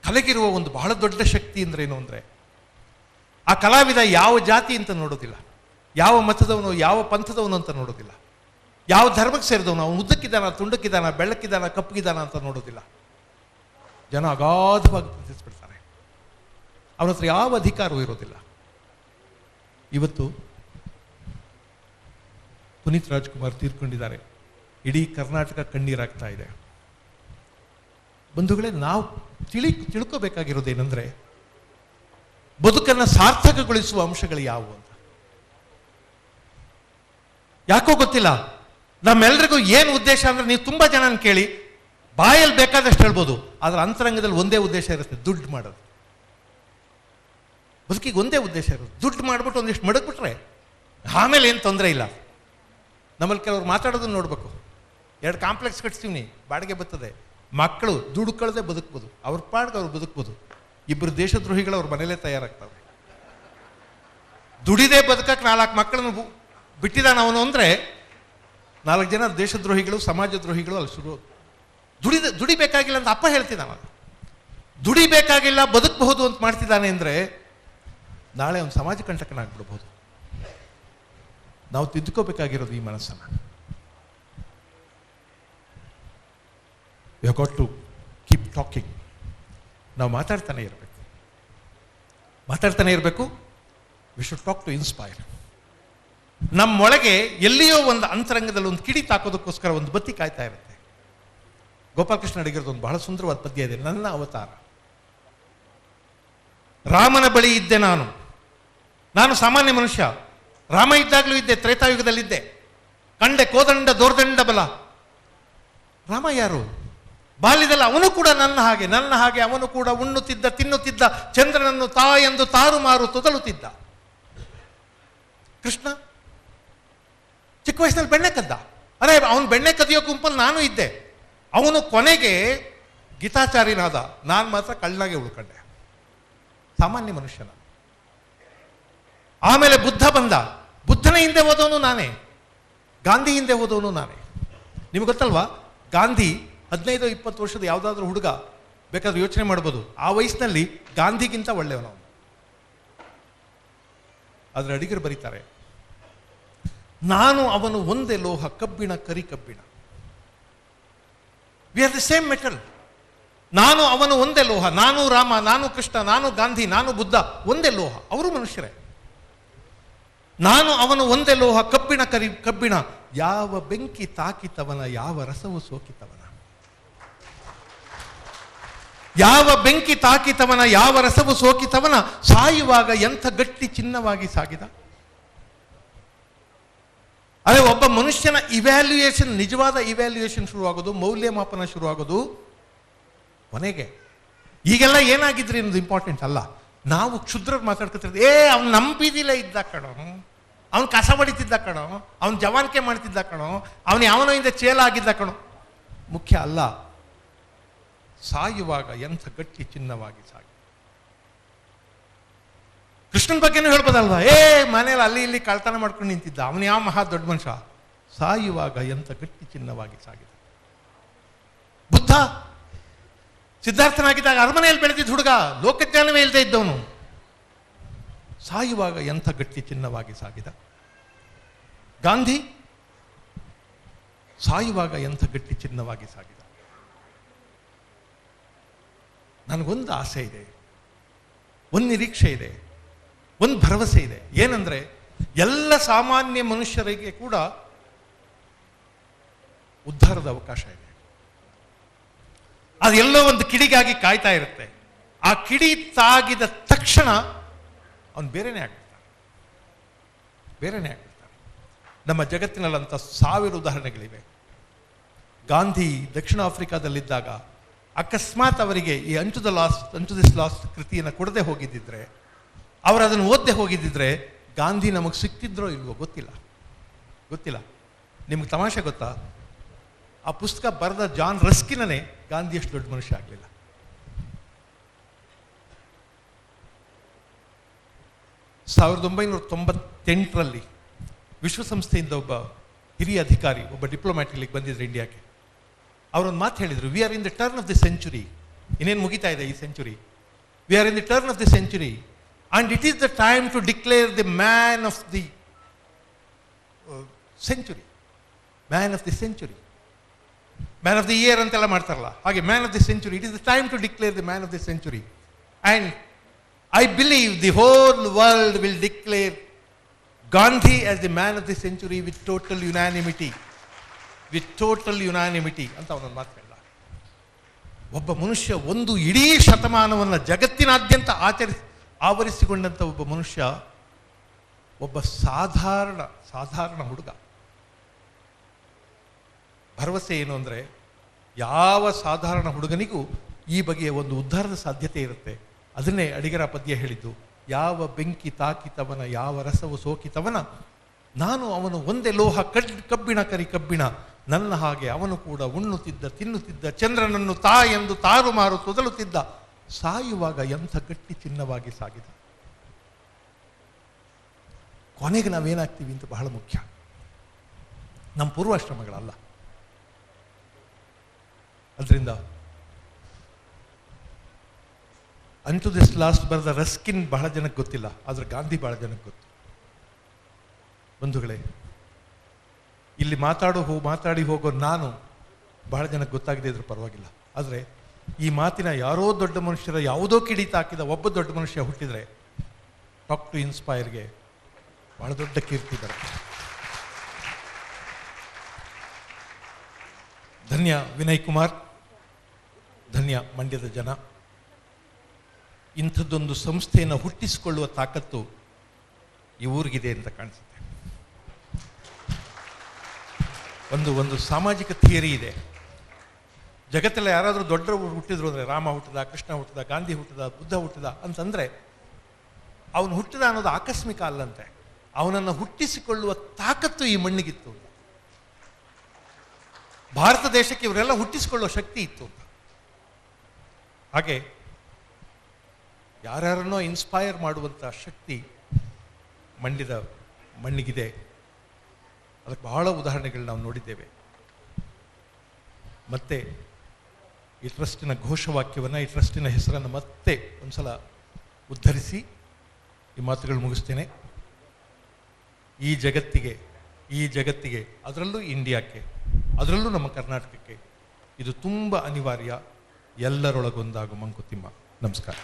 ಕಲೆಗಿರುವ ಒಂದು ಬಹಳ ದೊಡ್ಡ ಶಕ್ತಿ ಅಂದ್ರೇನು ಅಂದರೆ, ಆ ಕಲಾವಿದ ಯಾವ ಜಾತಿ ಅಂತ ನೋಡೋದಿಲ್ಲ, ಯಾವ ಮತದವನು, ಯಾವ ಪಂಥದವನು ಅಂತ ನೋಡೋದಿಲ್ಲ, ಯಾವ ಧರ್ಮಕ್ಕೆ ಸೇರಿದವನು, ಅವನು ಉದ್ದಕ್ಕಿದ್ದಾನ, ತುಂಡಕ್ಕಿದ್ದಾನ, ಬೆಳ್ಳಕ್ಕಿದ್ದಾನ, ಕಪ್ಪಗಿದ್ದಾನ ಅಂತ ನೋಡೋದಿಲ್ಲ. ಜನ ಅಗಾಧವಾಗಿ ಪ್ರೀತಿಸ್ಬಿಡ್ತಾರೆ. ಅವನ ಹತ್ರ ಯಾವ ಅಧಿಕಾರವೂ ಇರೋದಿಲ್ಲ. ಇವತ್ತು ಪುನೀತ್ ರಾಜ್ಕುಮಾರ್ ತೀರ್ಕೊಂಡಿದ್ದಾರೆ. ಇಡೀ ಕರ್ನಾಟಕ ಕಣ್ಣೀರಾಗ್ತಾ ಇದೆ. ಬಂಧುಗಳೇ, ನಾವು ತಿಳ್ಕೋಬೇಕಾಗಿರೋದೇನೆಂದರೆ, ಬದುಕನ್ನು ಸಾರ್ಥಕಗೊಳಿಸುವ ಅಂಶಗಳು ಯಾವುವು ಅಂತ. ಯಾಕೋ ಗೊತ್ತಿಲ್ಲ, ನಮ್ಮೆಲ್ಲರಿಗೂ ಏನು ಉದ್ದೇಶ ಅಂದರೆ, ನೀವು ತುಂಬ ಜನನ ಕೇಳಿ ಬಾಯಲ್ಲಿ ಬೇಕಾದಷ್ಟು ಹೇಳ್ಬೋದು, ಆದರೆ ಅಂತರಂಗದಲ್ಲಿ ಒಂದೇ ಉದ್ದೇಶ ಇರುತ್ತೆ, ದುಡ್ಡು ಮಾಡೋದು. ಬದುಕಿಗೆ ಒಂದೇ ಉದ್ದೇಶ ಇರೋದು, ದುಡ್ಡು ಮಾಡಿಬಿಟ್ಟು ಒಂದಿಷ್ಟು ಮಡಗ್ಬಿಟ್ರೆ ಆಮೇಲೆ ಏನು ತೊಂದರೆ ಇಲ್ಲ. ನಮ್ಮಲ್ಲಿ ಕೆಲವ್ರು ಮಾತಾಡೋದನ್ನು ನೋಡ್ಬೇಕು. 2 ಕಾಂಪ್ಲೆಕ್ಸ್ ಕಟ್ಸ್ತೀವಿ, ಬಾಡಿಗೆ ಬರ್ತದೆ, ಮಕ್ಕಳು ದುಡ್ಡು ಕಳೆದೇ ಬದುಕ್ಬೋದು, ಅವ್ರ ಪಾಡ್ಗೆ ಅವ್ರು ಬದುಕ್ಬೋದು. 2 ದೇಶದ್ರೋಹಿಗಳು ಅವ್ರ ಮನೇಲೇ ತಯಾರಾಗ್ತವೆ. ದುಡಿದೇ ಬದುಕಕ್ಕೆ 4 ಮಕ್ಕಳನ್ನು ಬಿಟ್ಟಿದ್ದಾನ ಅವನು ಅಂದರೆ 4 ಜನ ದೇಶದ್ರೋಹಿಗಳು, ಸಮಾಜದ್ರೋಹಿಗಳು ಅಲ್ಲಿ ಶುರು. ದುಡಿಬೇಕಾಗಿಲ್ಲ ಅಂತ ಅಪ್ಪ ಹೇಳ್ತಿದ್ದಾನ. ದುಡಿಬೇಕಾಗಿಲ್ಲ, ಬದುಕಬಹುದು ಅಂತ ಮಾಡ್ತಿದ್ದಾನೆ ಅಂದರೆ ನಾಳೆ ಅವನು ಸಮಾಜ ಕಂಟಕನಾಗ್ಬಿಡ್ಬೋದು. ನಾವು ತಿದ್ದುಕೋಬೇಕಾಗಿರೋದು ಈ ಮನಸ್ಸನ್ನು. You have got to keep talking. ನಾವು ಮಾತಾಡ್ತಾನೆ ಇರಬೇಕು. We should talk to inspire. ನಮ್ಮೊಳಗೆ ಎಲ್ಲಿಯೋ ಒಂದು ಅಂತರಂಗದಲ್ಲಿ ಒಂದು ಕಿಡಿ ತಾಕೋದಕ್ಕೋಸ್ಕರ ಒಂದು ಬತ್ತಿ ಕಾಯ್ತಾ ಇರುತ್ತೆ. ಗೋಪಾಲಕೃಷ್ಣ ಅಡಿಗರದ್ದು ಒಂದು ಬಹಳ ಸುಂದರವಾದ ಪದ್ಯ ಇದೆ, ನನ್ನ ಅವತಾರ. ರಾಮನ ಬಳಿ ಇದ್ದೆ ನಾನು ಸಾಮಾನ್ಯ ಮನುಷ್ಯ. ರಾಮ ಇದ್ದಾಗಲೂ ಇದ್ದೆ, ತ್ರೇತಾಯುಗದಲ್ಲಿದ್ದೆ. ಕಂಡೆ ಕೋದಂಡ ದೋರ್ದಂಡ ಬಲ. ರಾಮ ಯಾರು? ಬಾಲ್ಯದಲ್ಲ ಅವನು ಕೂಡ ನನ್ನ ಹಾಗೆ ಅವನು ಕೂಡ ಉಣ್ಣುತ್ತಿದ್ದ, ತಿನ್ನುತ್ತಿದ್ದ, ಚಂದ್ರನನ್ನು ಎಂದು ತಾರುಮಾರು ತೊದಲುತ್ತಿದ್ದ. ಕೃಷ್ಣ ಚಿಕ್ಕ ವಯಸ್ಸಿನಲ್ಲಿ ಬೆಣ್ಣೆ ಕದ್ದ. ಅರೆ, ಅವನು ಬೆಣ್ಣೆ ಕದಿಯೋ ಗುಂಪಲ್ಲಿ ನಾನು ಇದ್ದೆ. ಅವನು ಕೊನೆಗೆ ಗೀತಾಚಾರ್ಯನಾದ, ನಾನು ಮಾತ್ರ ಕಳ್ಳನಾಗೆ ಉಳ್ಕೊಂಡೆ, ಸಾಮಾನ್ಯ ಮನುಷ್ಯನ. ಆಮೇಲೆ ಬುದ್ಧ ಬಂದ. ಬುದ್ಧನ ಹಿಂದೆ ಹೋದವನು ನಾನೇ, ಗಾಂಧಿ ಹಿಂದೆ ಹೋದವನು ನಾನೇ. ನಿಮ್ಗೆ ಗೊತ್ತಲ್ವಾ, ಗಾಂಧಿ 15-20 ವರ್ಷದ ಯಾವುದಾದ್ರೂ ಹುಡುಗ ಬೇಕಾದ್ರೆ ಯೋಚನೆ ಮಾಡ್ಬೋದು, ಆ ವಯಸ್ಸಿನಲ್ಲಿ ಗಾಂಧಿಗಿಂತ ಒಳ್ಳೆಯವನು. ಆದರೆ ಅಡಿಗರು ಬರೀತಾರೆ, ನಾನು ಅವನು ಒಂದೇ ಲೋಹ, ಕಬ್ಬಿಣ ಕರಿ ಕಬ್ಬಿಣ. We are the same metal. ನಾನು ಅವನು ಒಂದೇ ಲೋಹ, ನಾನು ರಾಮ, ನಾನು ಕೃಷ್ಣ, ನಾನು ಗಾಂಧಿ, ನಾನು ಬುದ್ಧ ಒಂದೇ ಲೋಹ. ಅವರು ಮನುಷ್ಯರೇ. ನಾನು ಅವನು ಒಂದೇ ಲೋಹ, ಕಬ್ಬಿಣ ಕರಿ ಕಬ್ಬಿಣ. ಯಾವ ಬೆಂಕಿ ತಾಕಿತವನ, ಯಾವ ರಸವು ಸೋಕಿತವನ. ಯಾವ ಬೆಂಕಿ ತಾಕಿತವನ, ಯಾವ ರಸವು ಸೋಕಿತವನ. ಸಾಯುವಾಗ ಎಂಥ ಗಟ್ಟಿ ಚಿನ್ನವಾಗಿ ಸಾಗಿದ. ಅದೇ ಒಬ್ಬ ಮನುಷ್ಯನ ಇವ್ಯಾಲ್ಯೂಯೇಷನ್, ನಿಜವಾದ ಇವ್ಯಾಲ್ಯೂಯೇಷನ್ ಶುರುವಾಗೋದು, ಮೌಲ್ಯಮಾಪನ ಶುರುವಾಗೋದು ಕೊನೆಗೆ. ಈಗೆಲ್ಲ ಏನಾಗಿದ್ರಿ ಅನ್ನೋದು ಇಂಪಾರ್ಟೆಂಟ್ ಅಲ್ಲ. ನಾವು ಕ್ಷುದ್ರರು ಮಾತಾಡ್ಕೊತಿರೋದು, ಅವ್ನು ನಂಬಿದಿಲ್ಲ ಇದ್ದ ಕಣೋ, ಅವ್ನು ಕಸ ಬಡಿತಿದ್ದ ಕಣೋ, ಅವ್ನು ಜವಾನಿಕೆ ಮಾಡ್ತಿದ್ದ ಕಣೋ, ಅವನು ಯಾವನೋ ಹಿಂದೆ ಚೇಲ ಆಗಿದ್ದ ಕಣೋ, ಮುಖ್ಯ ಅಲ್ಲ. ಸಾಯುವಾಗ ಎಂಥ ಗಟ್ಟಿ ಚಿನ್ನವಾಗಿ ಸಾಗಿ. ಕೃಷ್ಣನ ಬಗ್ಗೆನೂ ಹೇಳ್ಬೋದಲ್ವಾ, ಮನೇಲಿ ಅಲ್ಲಿ ಇಲ್ಲಿ ಕಳ್ತನ ಮಾಡ್ಕೊಂಡು ನಿಂತಿದ್ದ, ಅವನು ಯಾವ ಮಹಾ ದೊಡ್ಡ ಮನುಷ್ಯ. ಸಾಯುವಾಗ ಎಂಥ ಗಟ್ಟಿ ಚಿನ್ನವಾಗಿ ಸಾಗಿದ. ಬುದ್ಧ ಸಿದ್ಧಾರ್ಥನಾಗಿದ್ದಾಗ ಅರಮನೆಯಲ್ಲಿ ಬೆಳೆದಿದ್ದ ಹುಡುಗ, ಲೋಕಜ್ಞಾನವೇ ಇಲ್ಲದೆ ಇದ್ದವನು, ಸಾಯುವಾಗ ಎಂಥ ಗಟ್ಟಿ ಚಿನ್ನವಾಗಿ ಸಾಗಿದ. ಗಾಂಧಿ ಸಾಯುವಾಗ ಎಂಥ ಗಟ್ಟಿ ಚಿನ್ನವಾಗಿ ಸಾಗಿದ. ನನಗೊಂದು ಆಸೆ ಇದೆ, ಒಂದು ನಿರೀಕ್ಷೆ ಇದೆ, ಒಂದು ಭರವಸೆ ಇದೆ. ಏನಂದ್ರೆ, ಎಲ್ಲ ಸಾಮಾನ್ಯ ಮನುಷ್ಯರಿಗೆ ಕೂಡ ಉದ್ಧಾರದ ಅವಕಾಶ ಇದೆ. ಅದೆಲ್ಲೋ ಒಂದು ಕಿಡಿಗಾಗಿ ಕಾಯ್ತಾ ಇರುತ್ತೆ. ಆ ಕಿಡಿ ತಾಗಿದ ತಕ್ಷಣ ಅವನು ಬೇರೆನೇ ಆಗ್ಬಿಡ್ತಾನೆ. ನಮ್ಮ ಜಗತ್ತಿನಲ್ಲಂಥ 1000 ಉದಾಹರಣೆಗಳಿವೆ. ಗಾಂಧಿ ದಕ್ಷಿಣ ಆಫ್ರಿಕಾದಲ್ಲಿದ್ದಾಗ ಅಕಸ್ಮಾತ್ ಅವರಿಗೆ ಈ ಅಂಟು ದಿಸ್ ಲಾಸ್ಟ್ ಕೃತಿಯನ್ನು ಕೊಡದೆ ಹೋಗಿದ್ದಿದ್ರೆ, ಅವರು ಅದನ್ನು ಓದದೆ ಹೋಗಿದ್ದಿದ್ರೆ, ಗಾಂಧಿ ನಮಗೆ ಸಿಕ್ತಿದ್ರೋ ಇಲ್ವೋ ಗೊತ್ತಿಲ್ಲ. ನಿಮ್ಗೆ ತಮಾಷೆ ಗೊತ್ತಾ, ಆ ಪುಸ್ತಕ ಬರೆದ ಜಾನ್ ರಸ್ಕಿನೇ ಗಾಂಧಿ ಅಷ್ಟು ದೊಡ್ಡ ಮನುಷ್ಯ ಆಗಲಿಲ್ಲ. ಸಾವಿರದ 1998ರಲ್ಲಿ ವಿಶ್ವಸಂಸ್ಥೆಯಿಂದ ಒಬ್ಬ ಹಿರಿಯ ಅಧಿಕಾರಿ, ಒಬ್ಬ ಡಿಪ್ಲೊಮ್ಯಾಟ್ ಇಲ್ಲಿಗೆ ಬಂದಿದ್ರು ಇಂಡಿಯಾಕ್ಕೆ. ಅವರೊಂದು ಮಾತು ಹೇಳಿದರು, we are in the turn off the century. ಇನ್ನೇನು ಮುಗಿತಾ ಇದೆ ಈ century. We are in the turn off the century and it is the time to declare the man of the century, man of the century, man of the year ಅಂತೆಲ್ಲ ಮಾಡ್ತಾರಲ್ಲ, ಹಾಗೆ man of the century. It is the time to declare the man of the century, and I believe the whole world will declare Gandhi as the man of the century with total unanimity ಅಂತ ಅವನೊಂದು ಮಾತು ಹೇಳಿದ. ಒಬ್ಬ ಮನುಷ್ಯ ಒಂದು ಇಡೀ ಶತಮಾನವನ್ನು ಜಗತ್ತಿನಾದ್ಯಂತ ಆವರಿಸಿಕೊಂಡಂಥ ಒಬ್ಬ ಮನುಷ್ಯ, ಒಬ್ಬ ಸಾಧಾರಣ ಹುಡುಗ. ಭರವಸೆ ಏನು ಅಂದರೆ, ಯಾವ ಸಾಧಾರಣ ಹುಡುಗನಿಗೂ ಈ ಬಗೆಯ ಒಂದು ಉದ್ಧಾರದ ಸಾಧ್ಯತೆ ಇರುತ್ತೆ. ಅದನ್ನೇ ಅಡಿಗರ ಪದ್ಯ ಹೇಳಿದ್ದು, ಯಾವ ಬೆಂಕಿ ತಾಕಿತವನ, ಯಾವ ರಸವು ಸೋಕಿತವನ. ನಾನು ಅವನು ಒಂದೇ ಲೋಹ, ಕಬ್ಬಿಣ ಕರಿ ಕಬ್ಬಿಣ. ನನ್ನ ಹಾಗೆ ಅವನು ಕೂಡ ಉಣ್ಣುತ್ತಿದ್ದ, ತಿನ್ನುತ್ತಿದ್ದ, ಚಂದ್ರನನ್ನು ಎಂದು ತಾರುಮಾರು ತೊದಲುತ್ತಿದ್ದ. ಸಾಯುವಾಗ ಎಂಥ ಗಟ್ಟಿ ಚಿನ್ನವಾಗಿ ಸಾಗಿದ. ಕೊನೆಗೆ ನಾವೇನಾಗ್ತೀವಿ ಅಂತ ಬಹಳ ಮುಖ್ಯ. ನಮ್ಮ ಪೂರ್ವಾಶ್ರಮಗಳಲ್ಲ. ಅದರಿಂದ ಅಂಟು ದಿಸ್ ಲಾಸ್ಟ್ ಬರೆದ ರಸ್ಕಿನ್ ಬಹಳ ಜನಕ್ಕೆ ಗೊತ್ತಿಲ್ಲ, ಆದರೆ ಗಾಂಧಿ ಬಹಳ ಜನಕ್ಕೆ ಗೊತ್ತು. ಬಂಧುಗಳೇ, ಇಲ್ಲಿ ಮಾತಾಡಿ ಹೋಗೋ ನಾನು ಬಹಳ ಜನಕ್ಕೆ ಗೊತ್ತಾಗದೇ ಇದ್ರೂ ಪರವಾಗಿಲ್ಲ. ಆದರೆ ಈ ಮಾತಿನ ಯಾರೋ ದೊಡ್ಡ ಮನುಷ್ಯರ ಯಾವುದೋ ಕಿಡಿತ ಹಾಕಿದ ಒಬ್ಬ ದೊಡ್ಡ ಮನುಷ್ಯ ಹುಟ್ಟಿದರೆ ಟಾಕ್ ಟು ಇನ್ಸ್ಪೈರ್ಗೆ ಬಹಳ ದೊಡ್ಡ ಕೀರ್ತಿ ಬರುತ್ತೆ. ಧನ್ಯ ವಿನಯ್ ಕುಮಾರ್. ಧನ್ಯ ಮಂಡ್ಯದ ಜನ. ಇಂಥದ್ದೊಂದು ಸಂಸ್ಥೆಯನ್ನು ಹುಟ್ಟಿಸಿಕೊಳ್ಳುವ ತಾಕತ್ತು ಈ ಊರಿಗಿದೆ ಅಂತ ಕಾಣಿಸುತ್ತೆ. ಒಂದು ಸಾಮಾಜಿಕ ಥಿಯರಿ ಇದೆ. ಜಗತ್ತೆಲ್ಲ ಯಾರಾದರೂ ದೊಡ್ಡವರು ಹುಟ್ಟಿದ್ರು ಅಂದರೆ, ರಾಮ ಹುಟ್ಟಿದ, ಕೃಷ್ಣ ಹುಟ್ಟಿದ, ಗಾಂಧಿ ಹುಟ್ಟಿದ, ಬುದ್ಧ ಹುಟ್ಟಿದ ಅಂತಂದರೆ ಅವನು ಹುಟ್ಟಿದ ಅನ್ನೋದು ಆಕಸ್ಮಿಕ ಅಲ್ಲಂತೆ. ಅವನನ್ನು ಹುಟ್ಟಿಸಿಕೊಳ್ಳುವ ತಾಕತ್ತು ಈ ಮಣ್ಣಿಗಿತ್ತು. ಭಾರತ ದೇಶಕ್ಕೆ ಇವರೆಲ್ಲ ಹುಟ್ಟಿಸಿಕೊಳ್ಳುವ ಶಕ್ತಿ ಇತ್ತು. ಹಾಗೆ ಯಾರ್ಯಾರನ್ನೋ ಇನ್ಸ್ಪೈರ್ ಮಾಡುವಂಥ ಶಕ್ತಿ ಮಂಡ್ಯದ ಮಣ್ಣಿಗಿದೆ. ಅದಕ್ಕೆ ಬಹಳ ಉದಾಹರಣೆಗಳು ನಾವು ನೋಡಿದ್ದೇವೆ. ಮತ್ತೆ ಈ ಟ್ರಸ್ಟಿನ ಘೋಷವಾಕ್ಯವನ್ನು, ಈ ಟ್ರಸ್ಟಿನ ಹೆಸರನ್ನು ಮತ್ತೆ ಒಂದ್ಸಲ ಉದ್ಧರಿಸಿ ಈ ಮಾತುಗಳು ಮುಗಿಸ್ತೇನೆ. ಈ ಜಗತ್ತಿಗೆ ಅದರಲ್ಲೂ ಇಂಡಿಯಾಕ್ಕೆ, ಅದರಲ್ಲೂ ನಮ್ಮ ಕರ್ನಾಟಕಕ್ಕೆ ಇದು ತುಂಬ ಅನಿವಾರ್ಯ. ಎಲ್ಲರೊಳಗೊಂದಾಗು ಮಂಕುತಿಮ್ಮ. ನಮಸ್ಕಾರ.